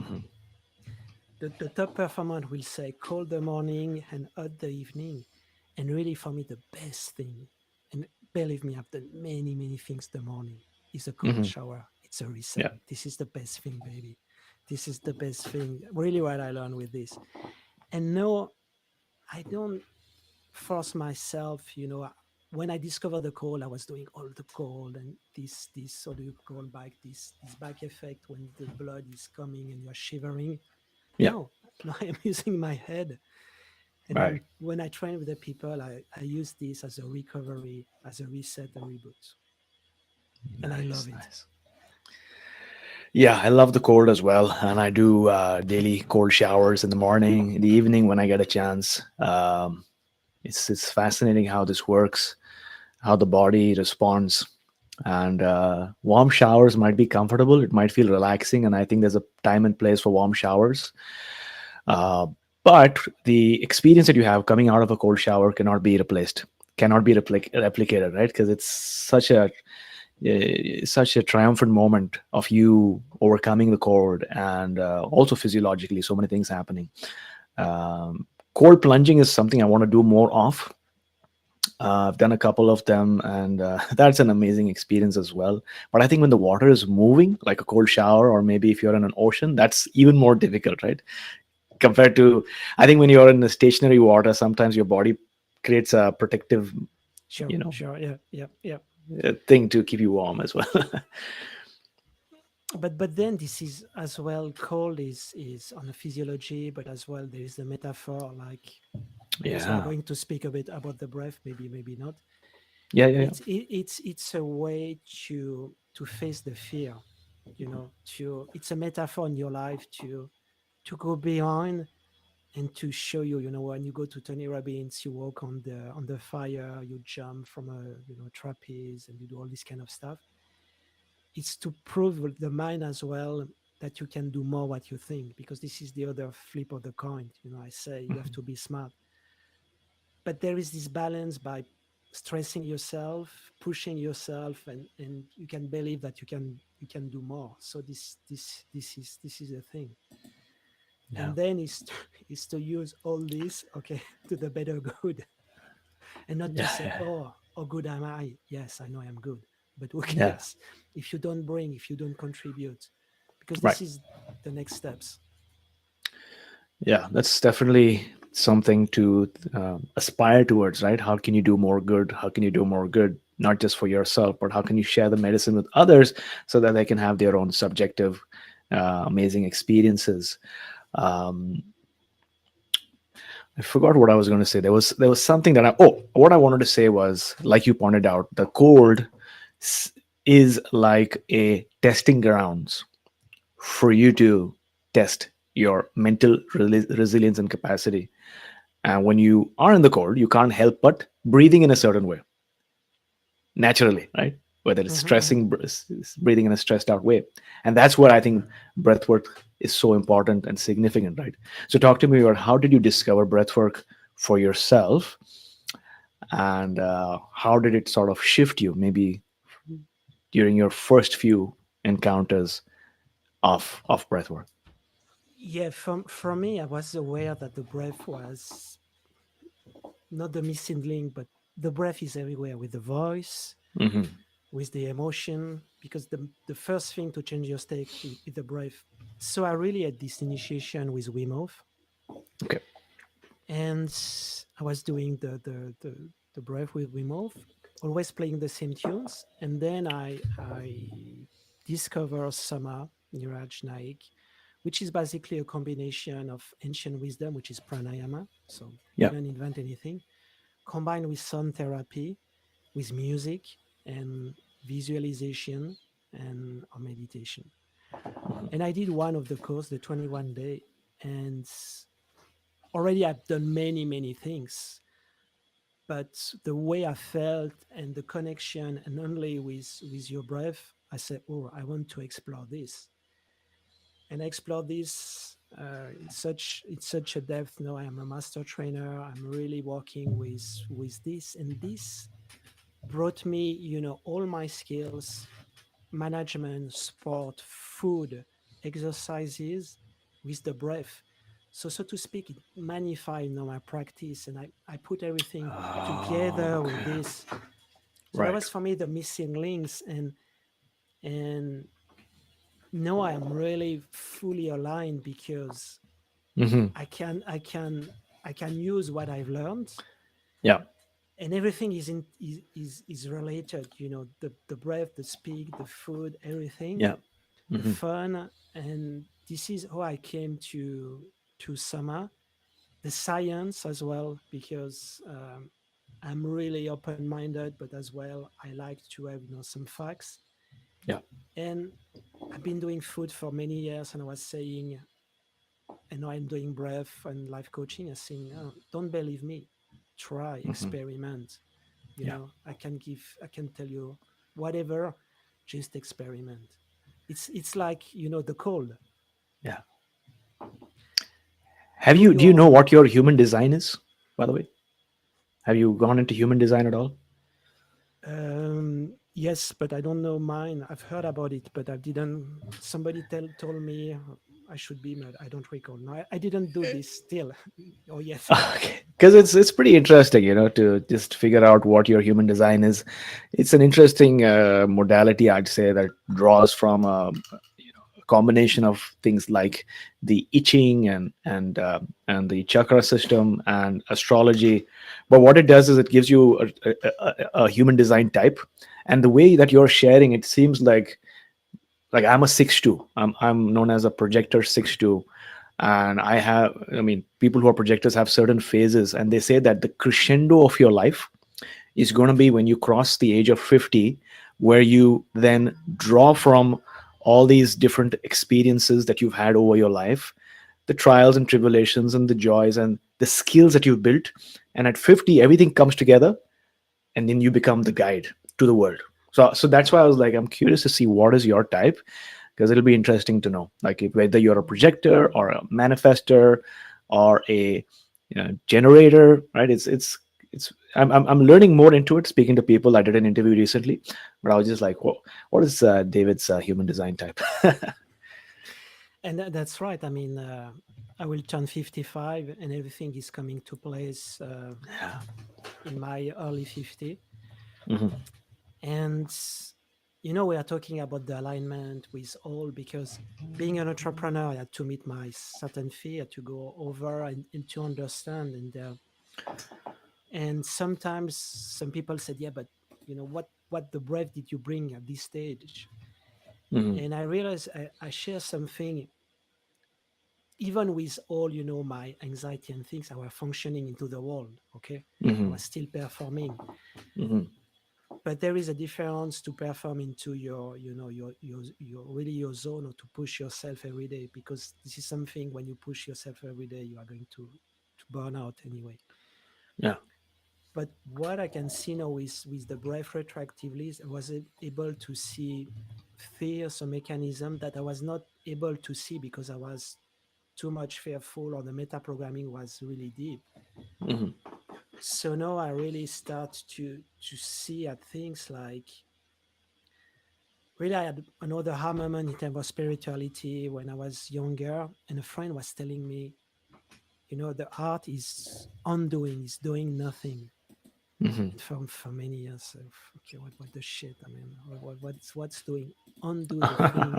the top performer will say cold the morning and hot the evening. And really, for me, the best thing, and believe me, I've done many things the morning, is a cold shower. It's a reset. Yeah. This is the best thing, baby. This is the best thing. Really, what I learned with this. And no, I don't force myself. When I discovered the cold, I was doing all the cold and this so do you call back this back effect when the blood is coming and you're shivering. Yeah. No, no, I am using my head. And Right. when I train with the people, I use this as a recovery, as a reset and reboot, and I love Nice. it. Nice. Yeah, I love the cold as well, and I do daily cold showers in the morning, in the evening when I get a chance. It's fascinating how this works, how the body responds, and warm showers might be comfortable. It might feel relaxing, and I think there's a time and place for warm showers. Uh, but the experience that you have coming out of a cold shower cannot be replaced, cannot be replicated, right? Because it's such a triumphant moment of you overcoming the cold, and also physiologically so many things happening. Cold plunging is something I want to do more of. I've done a couple of them, and that's an amazing experience as well. But I think when the water is moving, like a cold shower, or maybe if you're in an ocean, that's even more difficult, right? Compared to, I think when you're in the stationary water, sometimes your body creates a protective, Sure, you know, sure, yeah, yeah, yeah. thing to keep you warm as well. But then this is as well, cold is on the physiology, but as well there is the metaphor, like because we are Yeah, going to speak a bit about the breath, maybe not. yeah, yeah, yeah. It's a way to face the fear, to it's a metaphor in your life to go beyond and to show you, when you go to Tony Robbins, you walk on the fire, you jump from a trapeze, and you do all this kind of stuff. It's to prove with the mind as well that you can do more what you think, because this is the other flip of the coin. I say you have to be smart, but there is this balance by stressing yourself, pushing yourself, and you can believe that you can do more. So this is the thing. Yeah, And then is to, is to use all this, okay, to the better good, and not to yeah, say, yeah, oh, good am I? Yes, I know I'm good, but who yeah. cares if you don't contribute, because Right. this is the next steps. Yeah, that's definitely something to aspire towards, right? How can you do more good? How can you do more good, not just for yourself, but how can you share the medicine with others so that they can have their own subjective, amazing experiences? Um, I forgot what I was going to say. There was something that what I wanted to say was, like you pointed out, the cold s- is like a testing grounds for you to test your mental resilience and capacity. And when you are in the cold, you can't help but breathing in a certain way, naturally, right? Whether it's Hmm, hmm. breathing in a stressed out way. And that's what I think breath work is so important and significant, right? So talk to me about, how did you discover breath work for yourself, and how did it sort of shift you maybe during your first few encounters of breath work? Yeah, from me, I was aware that the breath was not the missing link, but the breath is everywhere, with the voice, Hmm. with the emotion, because the first thing to change your state with the breath. So I really had this initiation with Wim Hof, Okay. and I was doing the breath with Wim Hof, always playing the same tunes, and then I discover Sama Niraj Naik, which is basically a combination of ancient wisdom, which is pranayama. So Yeah. didn't invent anything, combined with sound therapy, with music and visualization and meditation. And I did one of the course, the 21 day, and already I've done many things, but the way I felt and the connection, and only with your breath, I said, oh, I want to explore this. And I explored this in such a depth. Now I am a master trainer. I'm really working with this, and this brought me, all my skills, management, sport, food, exercises, with the breath. So to speak, it magnified, my practice, and I put everything together with Okay. this. So that Right. was for me the missing links, and now I am really fully aligned, because Hmm. I can I can I can use what I've learned, Yeah. and everything is related. The breath, the speak, the food, everything, Yeah. the Hmm. fun, and this is how I came to Sama. the science as well, because I'm really open-minded, but as well I like to have some facts. Yeah. And I've been doing food for many years, and I was saying, and now I'm doing breath and life coaching. I saying, oh, don't believe me, try, Hmm. experiment. Yeah. I can tell you whatever, just experiment. It's like the cold. Yeah. Have Do you do you know your what your human design is, by the way? Have you gone into human design at all? Yes, but I don't know mine. I've heard about it, but I didn't. Somebody told me I should be, but I don't recall. No, I didn't do this still, or yet. Okay, because it's pretty interesting, to just figure out what your human design is. It's an interesting modality, I'd say, that draws from a combination of things like the itching and the chakra system and astrology. But what it does is it gives you a human design type, and the way that you're sharing, it seems like I'm a 6-2. I'm known as a projector 6-2. And I mean, people who are projectors have certain phases, and they say that the crescendo of your life is going to be when you cross the age of 50, where you then draw from all these different experiences that you've had over your life, the trials and tribulations and the joys and the skills that you've built. And at 50, everything comes together, and then you become the guide to the world. So that's why I was like, I'm curious to see what is your type, because it'll be interesting to know, like, whether you're a projector or a manifester or a generator, right? It's I'm learning more into it, speaking to people. I did an interview recently, but I was just like, what is David's human design type? And that's right. I mean, I will turn 55, and everything is coming to place Yeah. in my early 50. Hmm. And we are talking about the alignment with all, because being an entrepreneur, I had to meet my certain fear to go over and to understand. And sometimes some people said, yeah, but what the breath did you bring at this stage? Hmm. And I realized I share something. Even with all my anxiety and things, I was functioning into the world. Okay, I Hmm. was still performing. Hmm. But there is a difference to perform into your really your zone, or to push yourself every day, because this is something, when you push yourself every day, you are going to burn out anyway. Yeah. But what I can see now is with the breath retroactively, I was able to see fears or mechanism that I was not able to see because I was too much fearful, or the meta programming was really deep. Hmm. So now I really start to see at things like, really, I had another aha moment in terms of spirituality when I was younger, and a friend was telling me, the art is undoing, is doing nothing. Hmm. And for many years, okay, what the shit? I mean, what's doing? Undo the thing.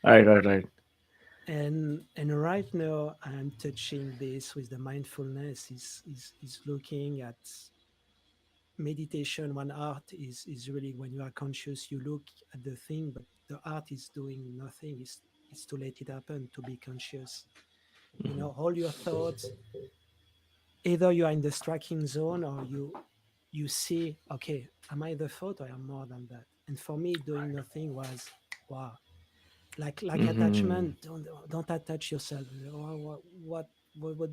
Right, right, right. And right now, I'm touching this with the mindfulness. Is looking at meditation. One art is really when you are conscious, you look at the thing, but the art is doing nothing. Is to let it happen, to be conscious. All your thoughts, either you are in the striking zone, or you see, okay, am I the thought, or am more than that? And for me, doing nothing was, wow. Like Hmm. attachment, don't attach yourself. What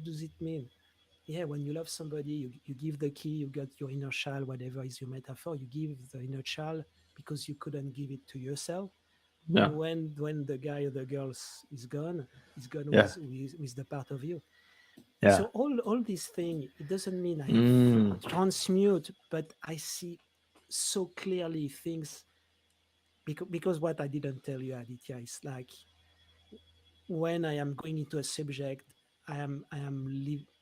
does it mean? Yeah, when you love somebody, you give the key, you got your inner child, whatever is your metaphor, you give the inner child because you couldn't give it to yourself. And Yeah. when the guy or the girl is gone Yeah. with the part of you. Yeah. So all these things, it doesn't mean I have Mm. transmute, but I see so clearly things, because what I didn't tell you, Aditya, is like, when I am going into a subject, I am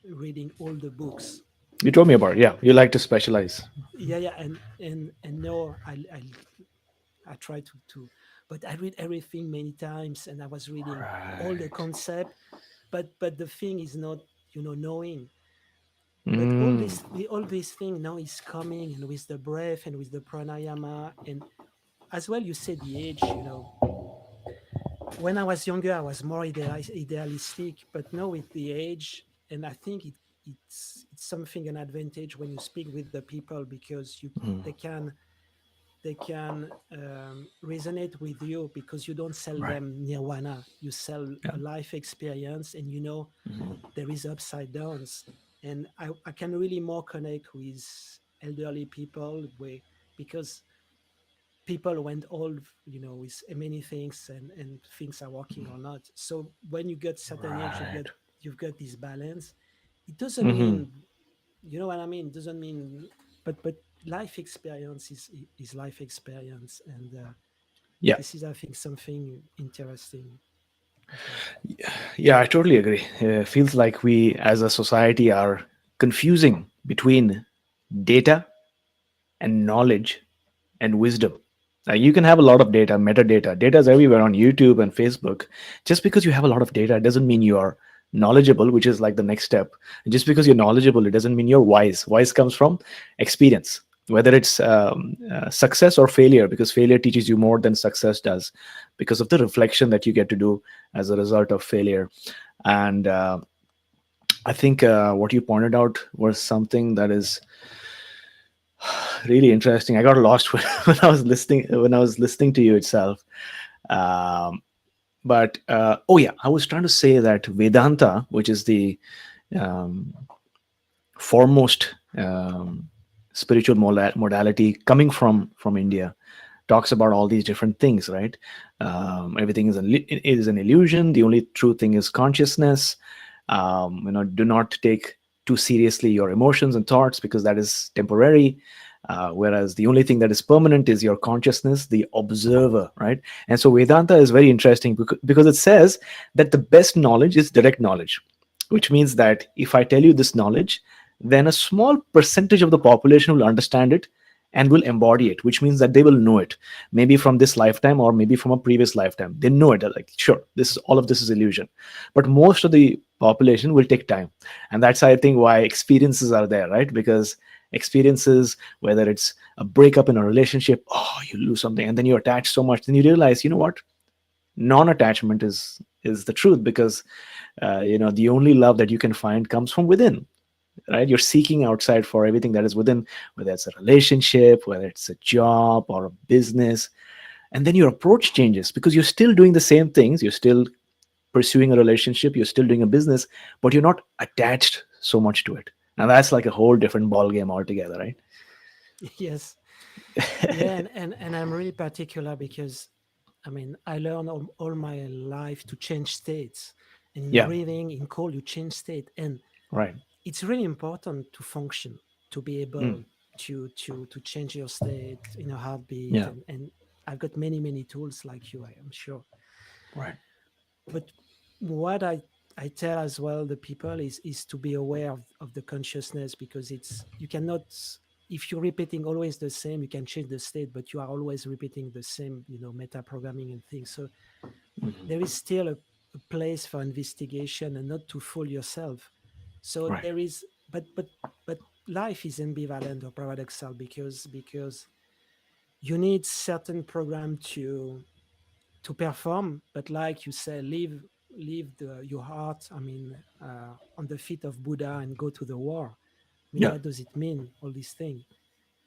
reading all the books. You told me about it. Yeah, you like to specialize. Yeah, and no, I try to, but I read everything many times, and I was reading all the Right. concept, but the thing is not knowing. But Mm. all this thing now is coming, and with the breath and with the pranayama, and as well, you said the age. When I was younger, I was more idealistic, but now with the age, and I think it's something, an advantage when you speak with the people, because you Mhm. they can resonate with you, because you don't sell Right. them nirvana, you sell Yeah. a life experience, and you know there is upside downs. And I can really more connect with elderly people, because people went old, with many things, and things are working or not. So when you get certain age, Right. you've got this balance. It doesn't Hmm. mean, you know what I mean, it doesn't mean, but life experience is life experience. And Yeah. this is, I think, something interesting. Okay. Yeah, I totally agree. Feels like we as a society are confusing between data and knowledge and wisdom. You can have a lot of data, metadata. Data is everywhere on YouTube and Facebook. Just because you have a lot of data doesn't mean you are knowledgeable, which is like the next step. Just because you're knowledgeable, it doesn't mean you're wise. Wise comes from experience, whether it's success or failure, because failure teaches you more than success does, because of the reflection that you get to do as a result of failure. And I think what you pointed out was something that is really interesting. I got lost when I was listening to you itself. Um, but oh yeah, I was trying to say that Vedanta, which is the um, foremost spiritual modality coming from India, talks about all these different things, right? Everything is an illusion. The only true thing is consciousness. Do not take too seriously your emotions and thoughts, because that is temporary. Whereas the only thing that is permanent is your consciousness, the observer, right? And so Vedanta is very interesting, because it says that the best knowledge is direct knowledge, which means that if I tell you this knowledge, then a small percentage of the population will understand it and will embody it, which means that they will know it, maybe from this lifetime or maybe from a previous lifetime. They know it. They're like, sure, this is all of this is illusion. But most of the population will take time. And that's, I think, why experiences are there, right? Because experiences, whether it's a breakup in a relationship, oh, you lose something, and then you attach so much, then you realize, you know what? Non-attachment is the truth, because the only love that you can find comes from within, right? You're seeking outside for everything that is within, whether it's a relationship, whether it's a job or a business. And then your approach changes, because you're still doing the same things. You're still pursuing a relationship, you're still doing a business, but you're not attached so much to it. And that's like a whole different ball game altogether, right? Yes. Yeah, and I'm really particular, because I mean, I learned all my life to change states. And in Yeah. breathing, in cold, you change state. And Right. it's really important to function, to be able Mm. to change your state in a heartbeat. Yeah. And I've got many tools like you, I am sure. Right. But what I tell as well the people is to be aware of the consciousness, because it's, you cannot, if you're repeating always the same, you can change the state, but you are always repeating the same, meta programming and things. So there is still a place for investigation, and not to fool yourself. So Right. there is, but life is ambivalent or paradoxal, because you need certain program to perform, but like you say, leave your heart, I mean, on the feet of Buddha, and go to the war. I mean, Yeah. what does it mean, all these things?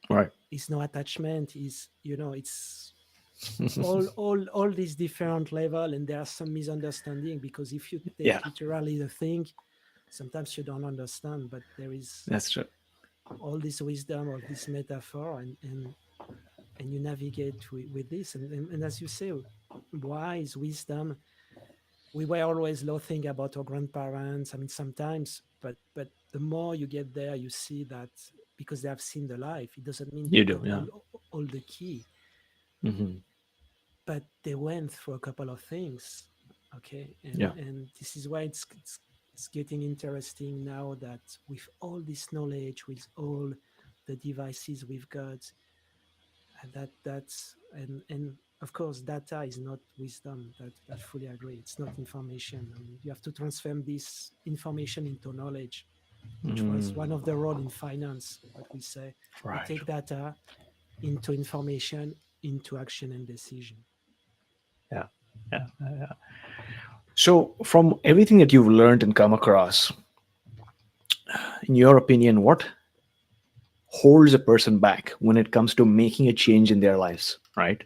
Right. Is no attachment, is, it's all these different level. And there are some misunderstanding, because if you Yeah. take literally the thing, sometimes you don't understand. But there is That's true. all this wisdom, all this metaphor, and you navigate with this. And as you say, wise wisdom, we were always laughing about our grandparents, I mean, sometimes, but the more you get there, you see that, because they have seen the life, it doesn't mean You they've do. got Yeah. all the key, Hmm. but they went through a couple of things. Okay. and Yeah. and this is why it's getting interesting now, that with all this knowledge, with all the devices we've got, and of course, data is not wisdom. That fully agree. It's not information. I mean, you have to transform this information into knowledge, which was Mm. one of the role in finance. What we say, we Right. take data into information, into action and decision. Yeah. Yeah. Yeah. So, from everything that you've learned and come across, In your opinion, what holds a person back when it comes to making a change in their lives, right?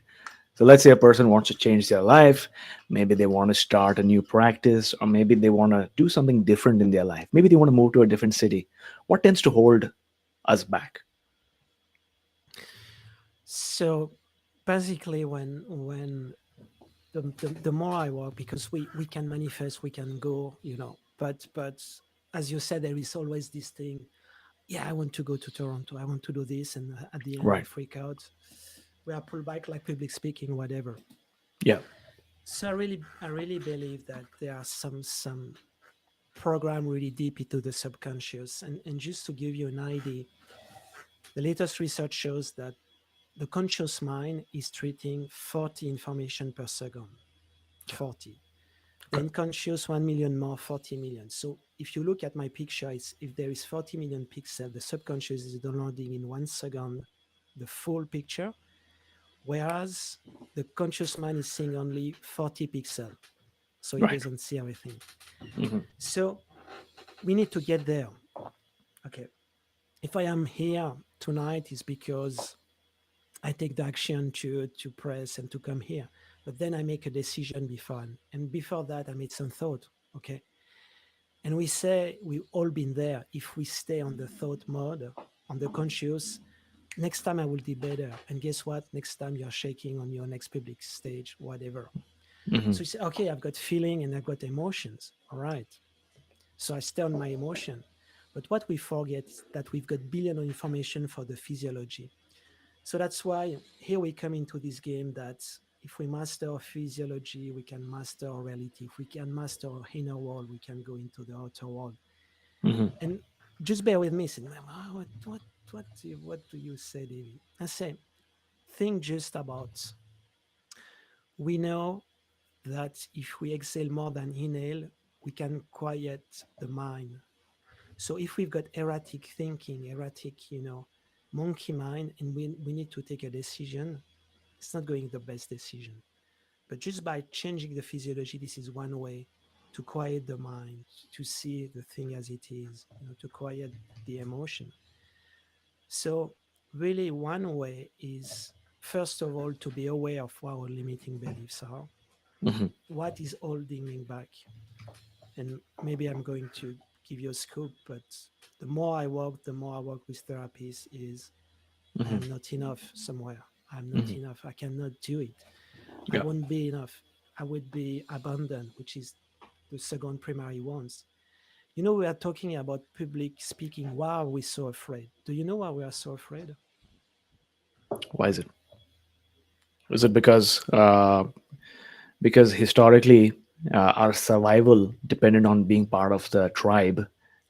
So let's say a person wants to change their life. Maybe they want to start a new practice, or maybe they want to do something different in their life. Maybe they want to move to a different city. What tends to hold us back? So basically, when the more I work, because we can manifest, we can go, but as you said, there is always this thing. Yeah, I want to go to Toronto. I want to do this, and at the end we Right. freak out. We are pulled back, like public speaking, whatever. Yeah. So I really believe that there are some program really deep into the subconscious, and just to give you an idea, the latest research shows that the conscious mind is treating 40 information per second. Yeah. 40. The Okay. unconscious 1 million more, 40 million. So if you look at my picture, if there is 40 million pixels, the subconscious is downloading in 1 second the full picture, whereas the conscious mind is seeing only 40 pixels. So it Right. doesn't see everything. Hmm. So we need to get there. Okay. If I am here tonight, is because I take the action to press and to come here. But then I make a decision before, and before that I made some thought. Okay. And we say we've all been there. If we stay on the thought mode, on the conscious, next time I will do better. And guess what? Next time you're shaking on your next public stage, whatever. Hmm. So you say, okay, I've got feeling and I've got emotions. All right. So I stay on my emotion. But what we forget is that we've got billion of information for the physiology. So that's why here we come into this game that if we master our physiology, we can master our reality. If we can master our inner world, we can go into the outer world. Hmm. And just bear with me. Say, what do you say, David? I say, think just about. We know that if we exhale more than inhale, we can quiet the mind. So if we've got erratic thinking, erratic, monkey mind, and we need to take a decision, it's not going the best decision. But just by changing the physiology, this is one way to quiet the mind, to see the thing as it is, to quiet the emotion. So really one way is first of all to be aware of what our limiting beliefs are. Hmm. What is holding me back? And maybe I'm going to give you a scoop, but the more I work with therapists is I Hmm. am not enough somewhere. I'm not Hmm. enough. I cannot do it. I Yeah. won't be enough. I would be abandoned, which is the second primary ones. We are talking about public speaking. Why are we so afraid? Do you know why we are so afraid? Why is it? Is it because historically our survival depended on being part of the tribe,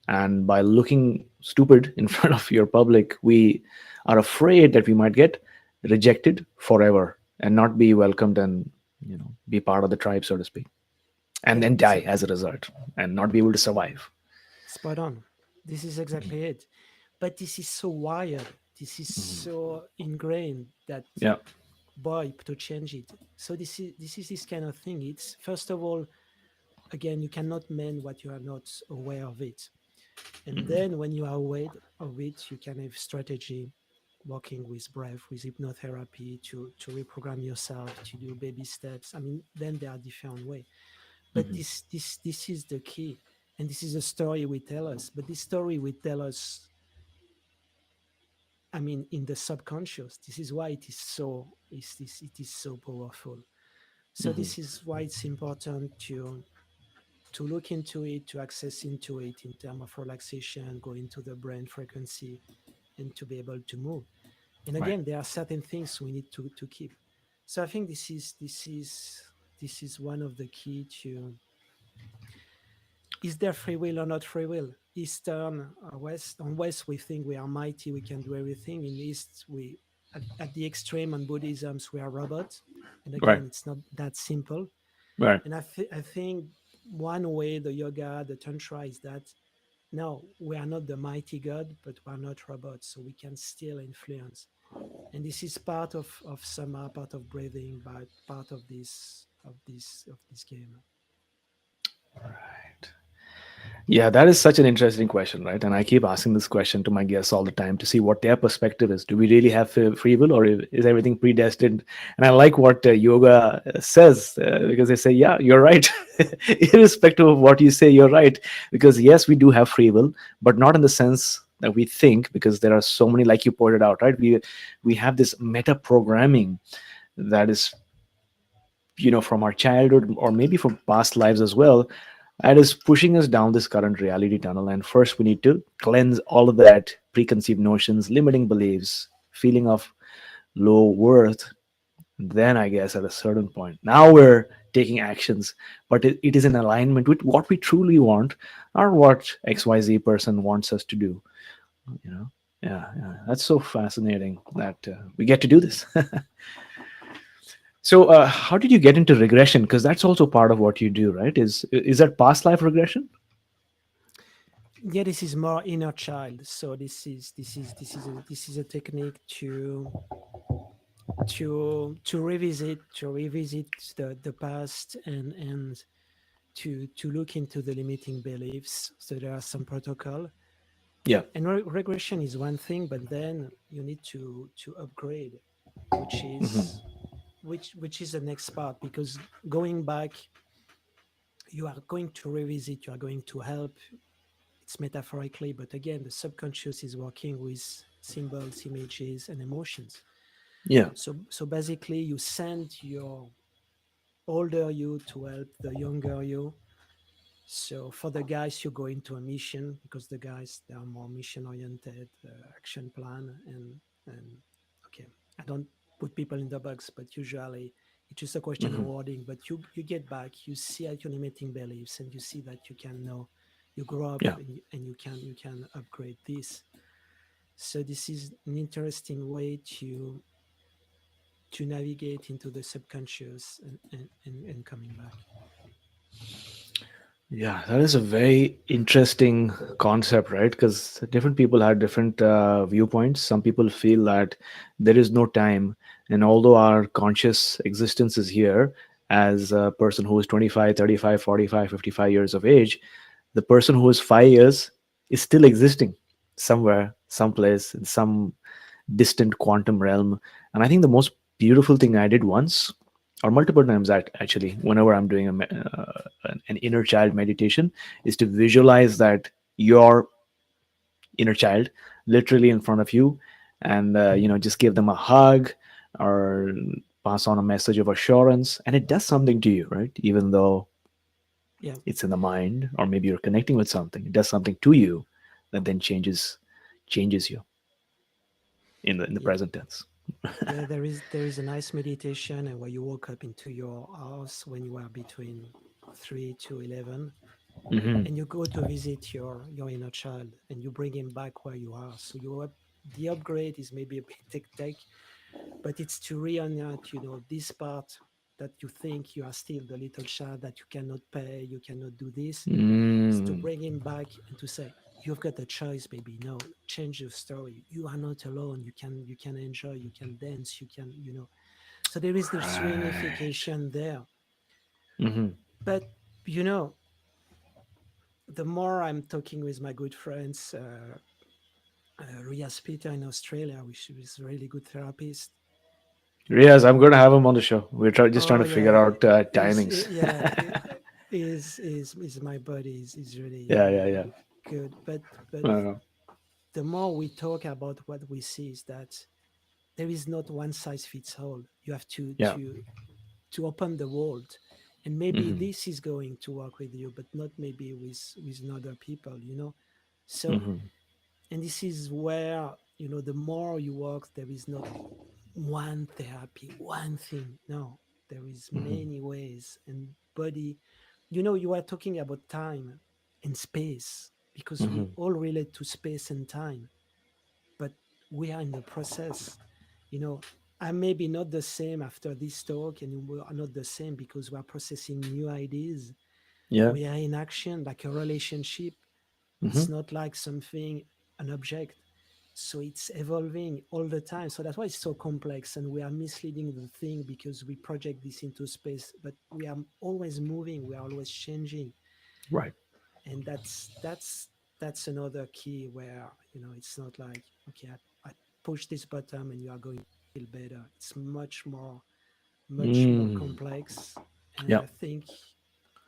and by looking stupid in front of your public, we are afraid that we might get rejected forever and not be welcomed, and be part of the tribe, so to speak, and Yeah, then die as a result and not be able to survive. spot on. This is exactly it. But this is so wired. This is so ingrained that Yeah. boy to change it. So this is this kind of thing. It's first of all, again, you cannot mend what you are not aware of it. And then when you are aware of it, you can have strategy, working with breath, with hypnotherapy to reprogram yourself, to do baby steps. I mean, then there are different way. But this is the key. And this is a story we tell us. But this story we tell us, I mean, in the subconscious. This is why it is so powerful. So this is why it's important to look into it, to access into it in terms of relaxation, go into the brain frequency, and to be able to move. And Right. again, there are certain things we need to keep. So I think this is one of the key to, is there free will or not free will? Eastern or West? On West, we think we are mighty, we can do everything. In East, we at the extreme on Buddhisms, we are robots. And Right. again, it's not that simple. Right. And I think one way the yoga, the tantra is that no, we are not the mighty God, but we are not robots, so we can still influence. And this is part of SOMA, part of breathing, but part of this game. Yeah, that is such an interesting question, right? And I keep asking this question to my guests all the time to see what their perspective is. Do we really have free will, or is everything predestined? And I like what yoga says, because they say, "Yeah, you're right." Irrespective of what you say, you're right. Because yes, we do have free will, but not in the sense that we think. Because there are so many, like you pointed out, right? We have this meta programming that is, from our childhood or maybe from past lives as well, that is pushing us down this current reality tunnel. And first we need to cleanse all of that preconceived notions, limiting beliefs, feeling of low worth. Then I guess at a certain point now we're taking actions, but it is in alignment with what we truly want, or what XYZ person wants us to do. you know yeah, that's so fascinating that we get to do this. So, how did you get into regression? Because that's also part of what you do, right? Is that past life regression? Yeah, this is more inner child. So this is a technique to revisit the past and to look into the limiting beliefs. So there are some protocol, Yeah. and regression is one thing, but then you need to upgrade, which is which is the next part, because going back, you are going to revisit, you are going to help. It's metaphorically, but again, the subconscious is working with symbols, images, and emotions. Yeah. So basically, you send your older you to help the younger you. So for the guys, you go into a mission, because the guys, they are more mission oriented, action plan, and okay, I don't put people in the box, but usually it's just a question of wording. But you get back, you see at your limiting beliefs, and you see that you can know, you grow up, Yeah. and you can upgrade this. So this is an interesting way to navigate into the subconscious and coming back. Yeah, that is a very interesting concept, right? Because different people have different viewpoints. Some people feel that there is no time, and although our conscious existence is here as a person who is 25, 35, 45, 55 years of age, the person who is 5 years is still existing somewhere, someplace, in some distant quantum realm. And I think the most beautiful thing I did once, or multiple times, that actually, whenever I'm doing an inner child meditation, is to visualize that your inner child literally in front of you, and just give them a hug, or pass on a message of assurance, and it does something to you, right? Even though Yeah. it's in the mind, or maybe you're connecting with something, it does something to you that then changes you in the Yeah. present tense. Yeah, there is a nice meditation, and where you woke up into your house when you were between 3 to 11, Hmm. and you go to visit your inner child, and you bring him back where you are. So the upgrade is maybe a bit tech, but it's to reunite, this part that you think you are still the little child, that you cannot pay, you cannot do this. Is to Mm. bring him back and to say, you've got a choice, baby. No, change your story. You are not alone. You can enjoy, you can dance, so there is this Right. reunification there. Hmm. But you know the more I'm talking with my good friends, Rias Peter in Australia, which is a really good therapist. Riaz, I'm going to have him on the show. We're just trying Oh to figure yeah, out is timings. yeah, is my buddy, is really Yeah, yeah, yeah. really good. But Uh, the more we talk about what we see, is that there is not one size fits all. You have to yeah. to to open the world, and maybe Hmm. this is going to work with you, but not maybe with other people. So, Hmm. and this is where, the more you work, there is not one therapy, one thing. No, there is many ways. And body, you are talking about time and space, because we Hmm. all relate to space and time, but we are in the process. you know I may be not the same after this talk, and we are not the same because we are processing new ideas. Yeah. We are in action, like a relationship. Hmm. It's not like something, an object. So it's evolving all the time. So that's why it's so complex, and we are misleading the thing because we project this into space, but we are always moving, we are always changing. Right. And that's another key where, it's not like, okay, I push this button and you are going to feel better. It's much more Mm. complex. And Yeah. I think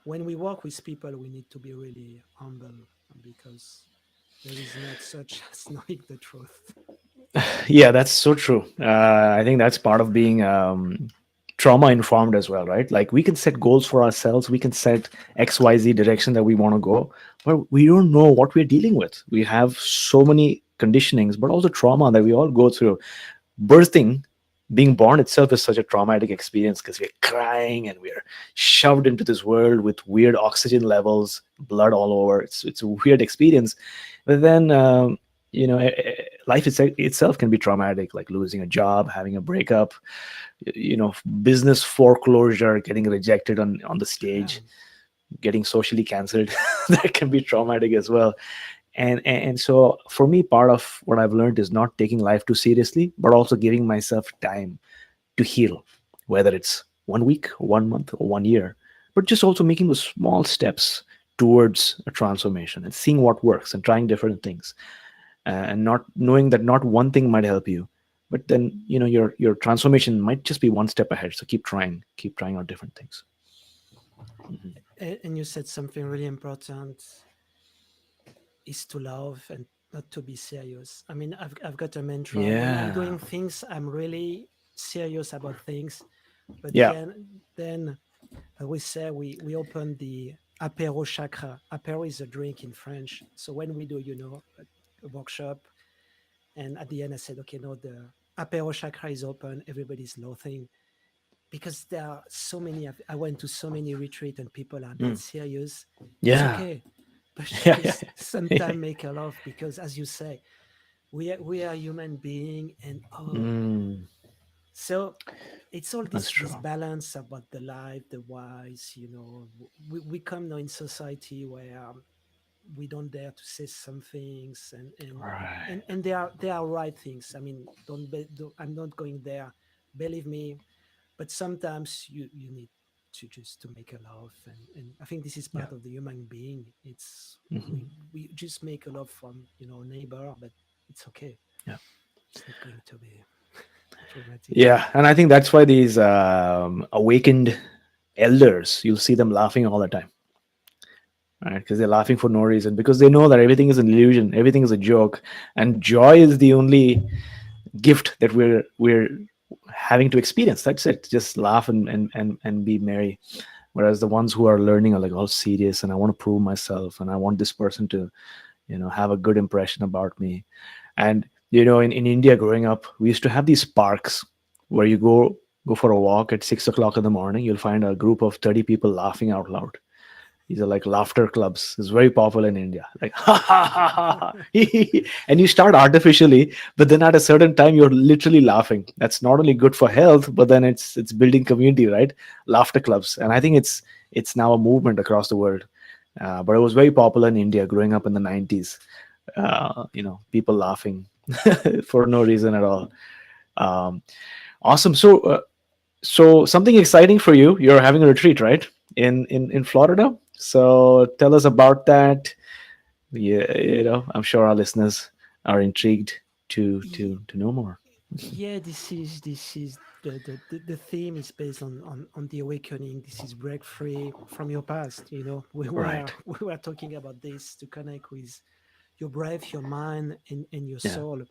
when we work with people, we need to be really humble, because there is not such as knowing the truth. Yeah, that's so true. I think that's part of being trauma informed as well, right? Like we can set goals for ourselves, we can set XYZ direction that we want to go, but we don't know what we're dealing with. We have so many conditionings, but also trauma that we all go through. Birthing, being born itself is such a traumatic experience because we're crying and we're shoved into this world with weird oxygen levels, blood all over. It's a weird experience. But then life itself can be traumatic, like losing a job, having a breakup, business foreclosure, getting rejected on the Yeah. stage, getting socially cancelled. That can be traumatic as well. And so for me, part of what I've learned is not taking life too seriously, but also giving myself time to heal, whether it's 1 week, 1 month, or 1 year, but just also making those small steps towards a transformation and seeing what works and trying different things, and not knowing that not one thing might help you, but then your transformation might just be one step ahead. So keep trying out different things. And you said something really important, is to love and not to be serious. I mean, I've got a mantra. When I'm Yeah. doing things, I'm really serious about things. But Yeah. then we say we open the apéro chakra. Apéro is a drink in French. So when we do, a workshop, and at the end I said, okay, no, the apéro chakra is open. Everybody's laughing because there are so many. I went to so many retreat and people are that Mm. serious. It's Yeah. okay, but Yeah. Yeah. just Yeah. sometimes make a laugh, because, as you say, we are human being, and Mm, so it's all that's this true. balance about the life, the whys. We come now in society where we don't dare to say some things, Right. and they are right things. I mean, I'm not going there. Believe me, but sometimes you need to make a laugh, and I think this is Yeah. part of the human being. It's Hmm. we just make a laugh from neighbor, but it's okay. Yeah. It's not going to be traumatic. Yeah. And I think that's why these awakened elders, you'll see them laughing all the time, right? Because they're laughing for no reason, because they know that everything is an illusion, everything is a joke, and joy is the only gift that we're having to experience. That's it. Just laugh and be merry. Whereas the ones who are learning are like all serious, and I want to prove myself, and I want this person to have a good impression about me. And in India, growing up, we used to have these parks where you go for a walk at 6 o'clock in the morning. You'll find a group of 30 people laughing out loud. These are like laughter clubs. It's very popular in India. Like ha ha ha ha, ha. And you start artificially, but then at a certain time you're literally laughing. That's not only good for health, but then it's building community, right? Laughter clubs, and I think it's now a movement across the world. But it was very popular in India growing up in the 90s. People laughing for no reason at all. Um, awesome. So something exciting for you. You're having a retreat, right? In Florida. So tell us about that. Yeah, I'm sure our listeners are intrigued to know more. Yeah, this is the theme is based on the awakening. This is break free from your past. We were Right. we were talking about this to connect with your breath, your mind, and your Yeah. soul.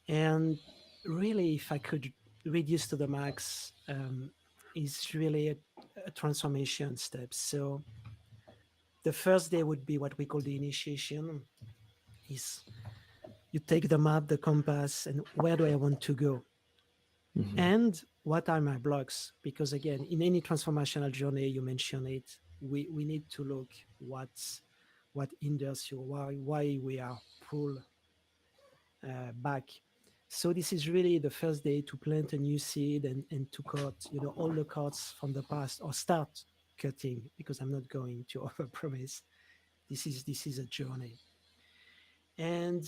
And really, if I could reduce to the max, is really a transformation step. So the first day would be what we call the initiation. Is you take the map, the compass, and where do I want to go? Hmm. And what are my blocks? Because again, in any transformational journey, you mention it, we need to look what hinders you, why we are pulled back. So this is really the first day to plant a new seed, and to cut all the cards from the past, or start cutting, because I'm not going to overpromise. This is a journey, and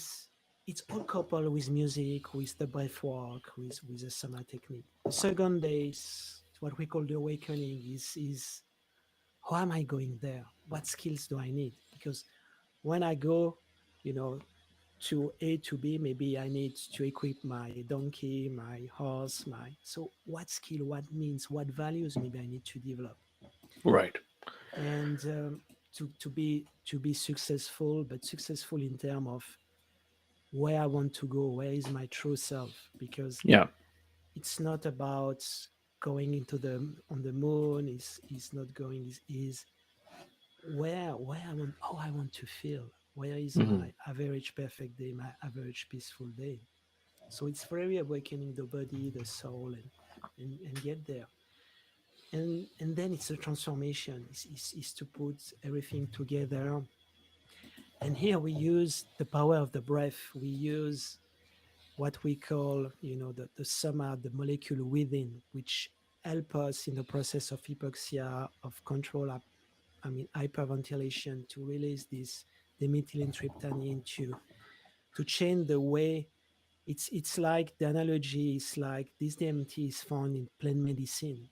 it's all coupled with music, with the breath work, with the SOMA technique. The second day is what we call the awakening. Is how am I going there? What skills do I need? because when I go, you know, to A to B, maybe I need to equip my donkey, my horse, my so what skill, what means, what values maybe I need to develop, Right. and to be successful, but successful in terms of where I want to go, where is my true self, because Yeah. it's not about going into the on the moon. Is not going is where I want, how I want to feel. Where is Hmm. my average perfect day, my average peaceful day? So it's very awakening the body, the soul, and get there. And then it's a transformation. Is to put everything together. And here we use the power of the breath. We use what we call, the SOMA, the molecule within, which help us in the process of hypoxia, of control, hyperventilation, to release this dimethyltryptamine, to change the way. It's like, the analogy is like this DMT is found in plant medicine,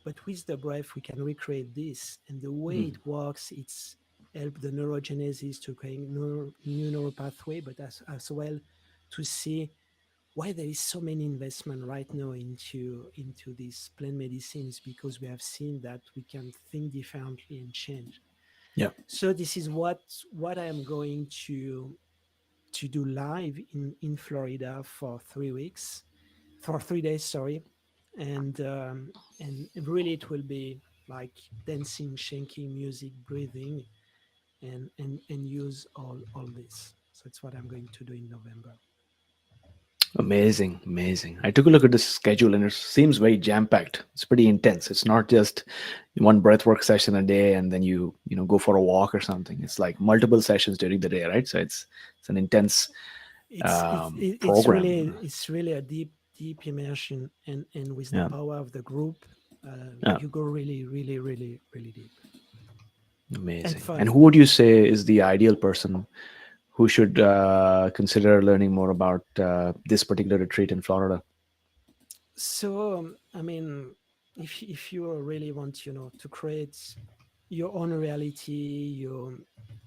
but with the breath we can recreate this. And the way it works, it's help the neurogenesis to create new neural pathway, but as well to see why there is so many investment right now into these plant medicines, because we have seen that we can think differently and change. Yeah. So this is what I am going to do live in Florida for 3 weeks, for 3 days, sorry, and really it will be like dancing, shaking, music, breathing, and use all this. So it's what I'm going to do in November. Amazing, amazing. I took a look at the schedule and it seems very jam packed. It's pretty intense. It's not just one breathwork session a day and then you go for a walk or something. It's like multiple sessions during the day, right? So it's an intense program. It's really a deep immersion, and with the Yeah, power of the group, yeah, you go really, really, really, really deep and amazing. And fun. who would you say is the ideal person who should consider learning more about this particular retreat in Florida? So if you really want, to create your own reality,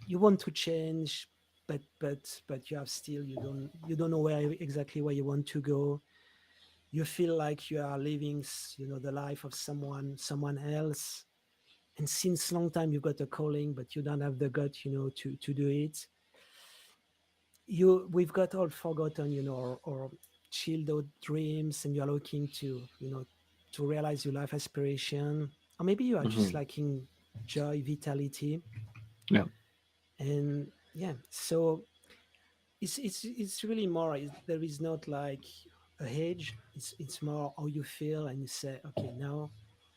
you want to change, but you have still, you don't know exactly where you want to go. You feel like you are living the life of someone else, and since long time you got a calling, but you don't have the gut, to do it. We've got all forgotten, or childhood dreams, and you're looking to realize your life aspiration, or maybe you are just Hmm. lacking joy, vitality. Yeah, And yeah, so it's really more, there is not like a age. It's more how you feel, and you say, okay, now,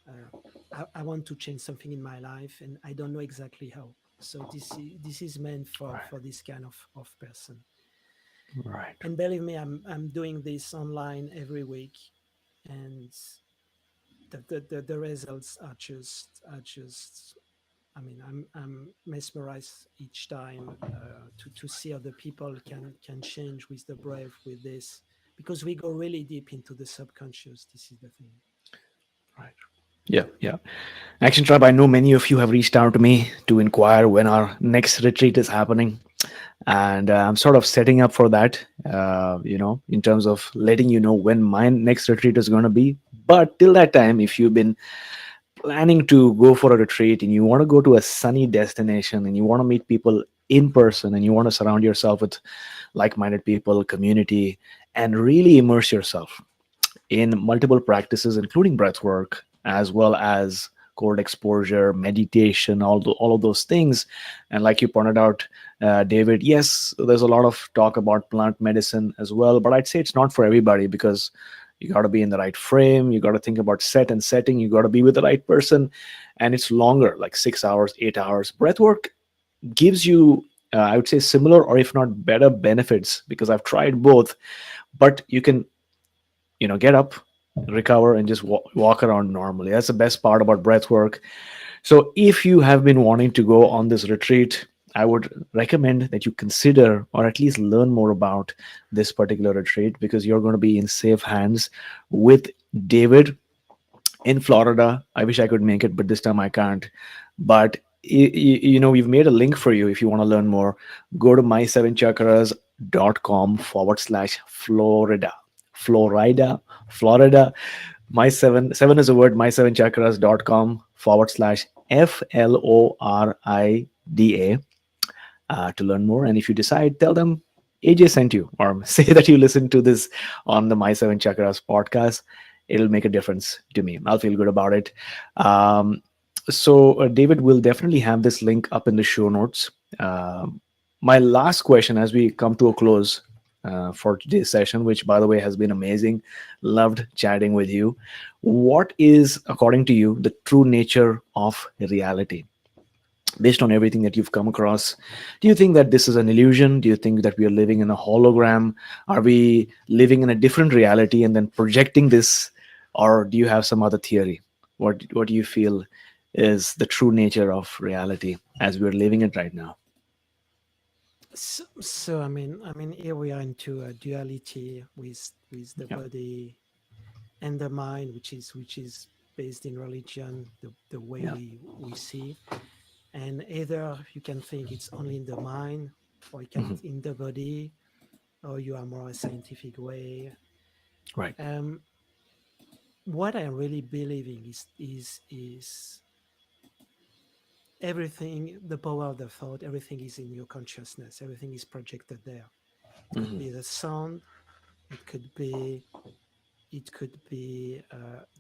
uh, I want to change something in my life, and I don't know exactly how. So this is meant for this kind of person. right. And believe me, I'm doing this online every week, and the results are just, I'm mesmerized each time, to see how the people can change with the breath, with this, because we go really deep into the subconscious. This is the thing. Right. Yeah, yeah. Action Tribe, I know many of you have reached out to me to inquire when our next retreat is happening. And I'm sort of setting up for that, in terms of letting you know when my next retreat is going to be. But till that time, if you've been planning to go for a retreat and you want to go to a sunny destination and you want to meet people in person and you want to surround yourself with like minded people, community, and really immerse yourself in multiple practices, including breath work, as well as cold exposure, meditation, all of those things. And like you pointed out, David, yes, there's a lot of talk about plant medicine as well, but I'd say it's not for everybody because you got to be in the right frame. You got to think about set and setting. You got to be with the right person. And it's longer, like 6 hours, 8 hours. Breath work gives you, I would say, similar or if not better benefits because I've tried both, but you can get up, recover, and just walk around normally. That's the best part about breath work. So if you have been wanting to go on this retreat, I would recommend that you consider or at least learn more about this particular retreat because you're going to be in safe hands with David in Florida. I wish I could make it, but this time I can't. But we've made a link for you if you want to learn more. Go to my7chakras.com/Florida. Florida. My seven is a word, my7chakras.com/FLORIDA to learn more. And if you decide, tell them AJ sent you, or say that you listened to this on the My Seven Chakras podcast. It'll make a difference to me. I'll feel good about it. David, will definitely have this link up in the show notes. My last question as we come to a close for today's session, which, by the way, has been amazing. Loved chatting with you. What is, according to you, the true nature of reality? Based on everything that you've come across, do you think that this is an illusion? Do you think that we are living in a hologram? Are we living in a different reality and then projecting this? Or do you have some other theory? What do you feel is the true nature of reality as we're living it right now? So I mean, here we are into a duality with the Yeah. body and the mind, which is based in religion, the way Yeah. we see. And either you can think it's only in the mind, or you can Mhm. in the body, or you are more a scientific way. Right. Um, what I really believe in is everything, the power of the thought, everything is in your consciousness, everything is projected there. It could Mhm. be the sound, it could be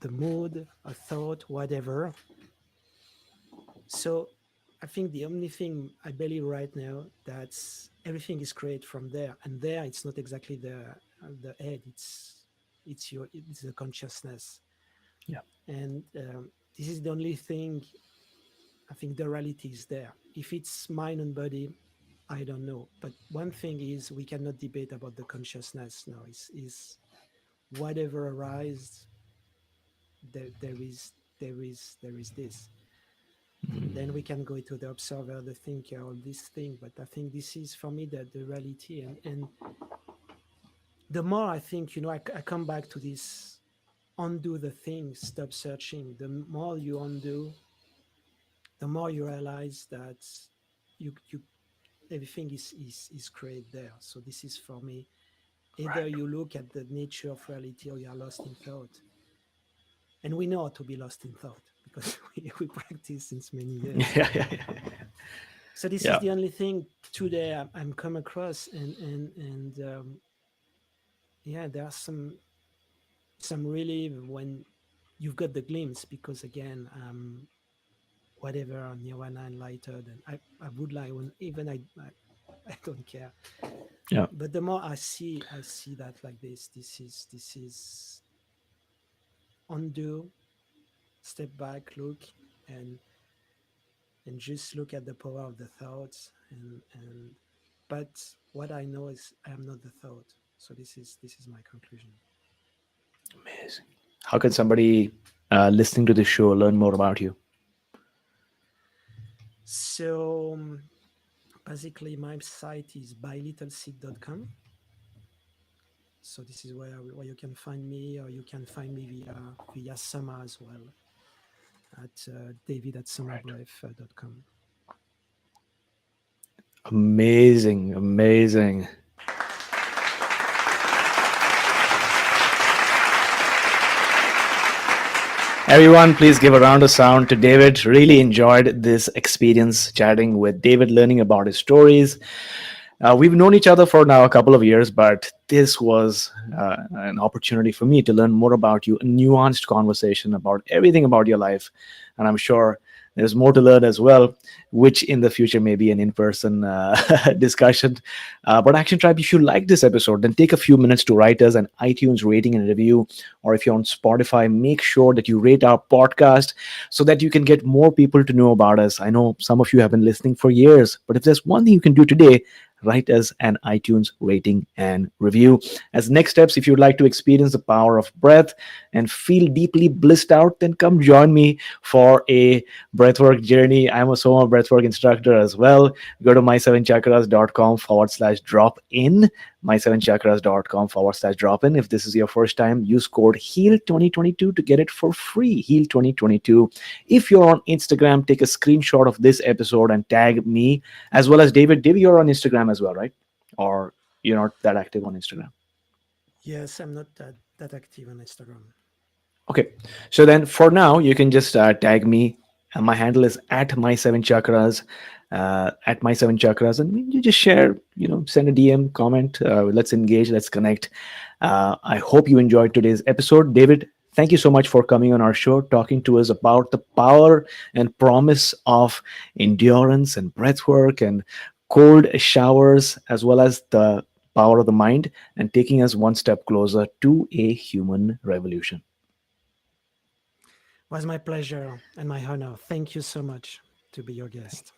the mood, a thought, whatever. So I think the only thing I believe right now, that's everything is created from there, and there it's not exactly the head, it's the consciousness. Yeah. And this is the only thing. I think the reality is there. If it's mind and body, I don't know. But one thing is we cannot debate about the consciousness now. Is whatever arises, there is this. Then we can go into the observer, the thinker, all this thing. But I think this is for me the reality. And the more I think, I come back to this: undo the thing, stop searching. The more you undo, the more you realize that you everything is created there. So this is for me: either Right. you look at the nature of reality, or you are lost in thought. And we know how to be lost in thought because we practice since many years. Yeah. Yeah. Yeah. So this is Yeah. the only thing today I'm come across. And yeah, there are some relief when you've got the glimpse, because again, whatever nirvana enlightened, and I would like, when even I don't care. Yeah. But the more I see that like this is undo, step back, look, and just look at the power of the thoughts. And but what I know is I am not the thought. So this is my conclusion. Amazing. How can somebody listening to this show learn more about you? So basically my site is bylittleseed.com. So this is where you can find me, or you can find me via SOMA as well, at david at Right. somabreath.com. Amazing. Amazing. Everyone, please give a round of sound to David. Really enjoyed this experience chatting with David, learning about his stories. We've known each other for now a couple of years, but this was an opportunity for me to learn more about you, a nuanced conversation about everything about your life. And I'm sure there's more to learn as well, which in the future may be an in person discussion. But Action Tribe, if you like this episode, then take a few minutes to write us an iTunes rating and review. Or if you're on Spotify, make sure that you rate our podcast so that you can get more people to know about us. I know some of you have been listening for years, but if there's one thing you can do today, write us an iTunes rating and review. As next steps, if you'd like to experience the power of breath and feel deeply blissed out, then come join me for a breathwork journey. I'm a SOMA breathwork instructor as well. Go to my7chakras.com/drop in. my7chakras.com/drop-in. If this is your first time, use code HEAL2022 to get it for free. HEAL2022. If you're on Instagram, take a screenshot of this episode and tag me as well as David. David, you're on Instagram as well, right? Or you're not that active on Instagram? Yes, I'm not that active on Instagram. Okay, so then for now, you can just tag me. And my handle is at my7chakras, and you just share, send a DM, comment. Let's engage, let's connect. I hope you enjoyed today's episode. David, thank you so much for coming on our show, talking to us about the power and promise of endurance and breath work and cold showers, as well as the power of the mind, and taking us one step closer to a human revolution. It was my pleasure and my honor. Thank you so much to be your guest.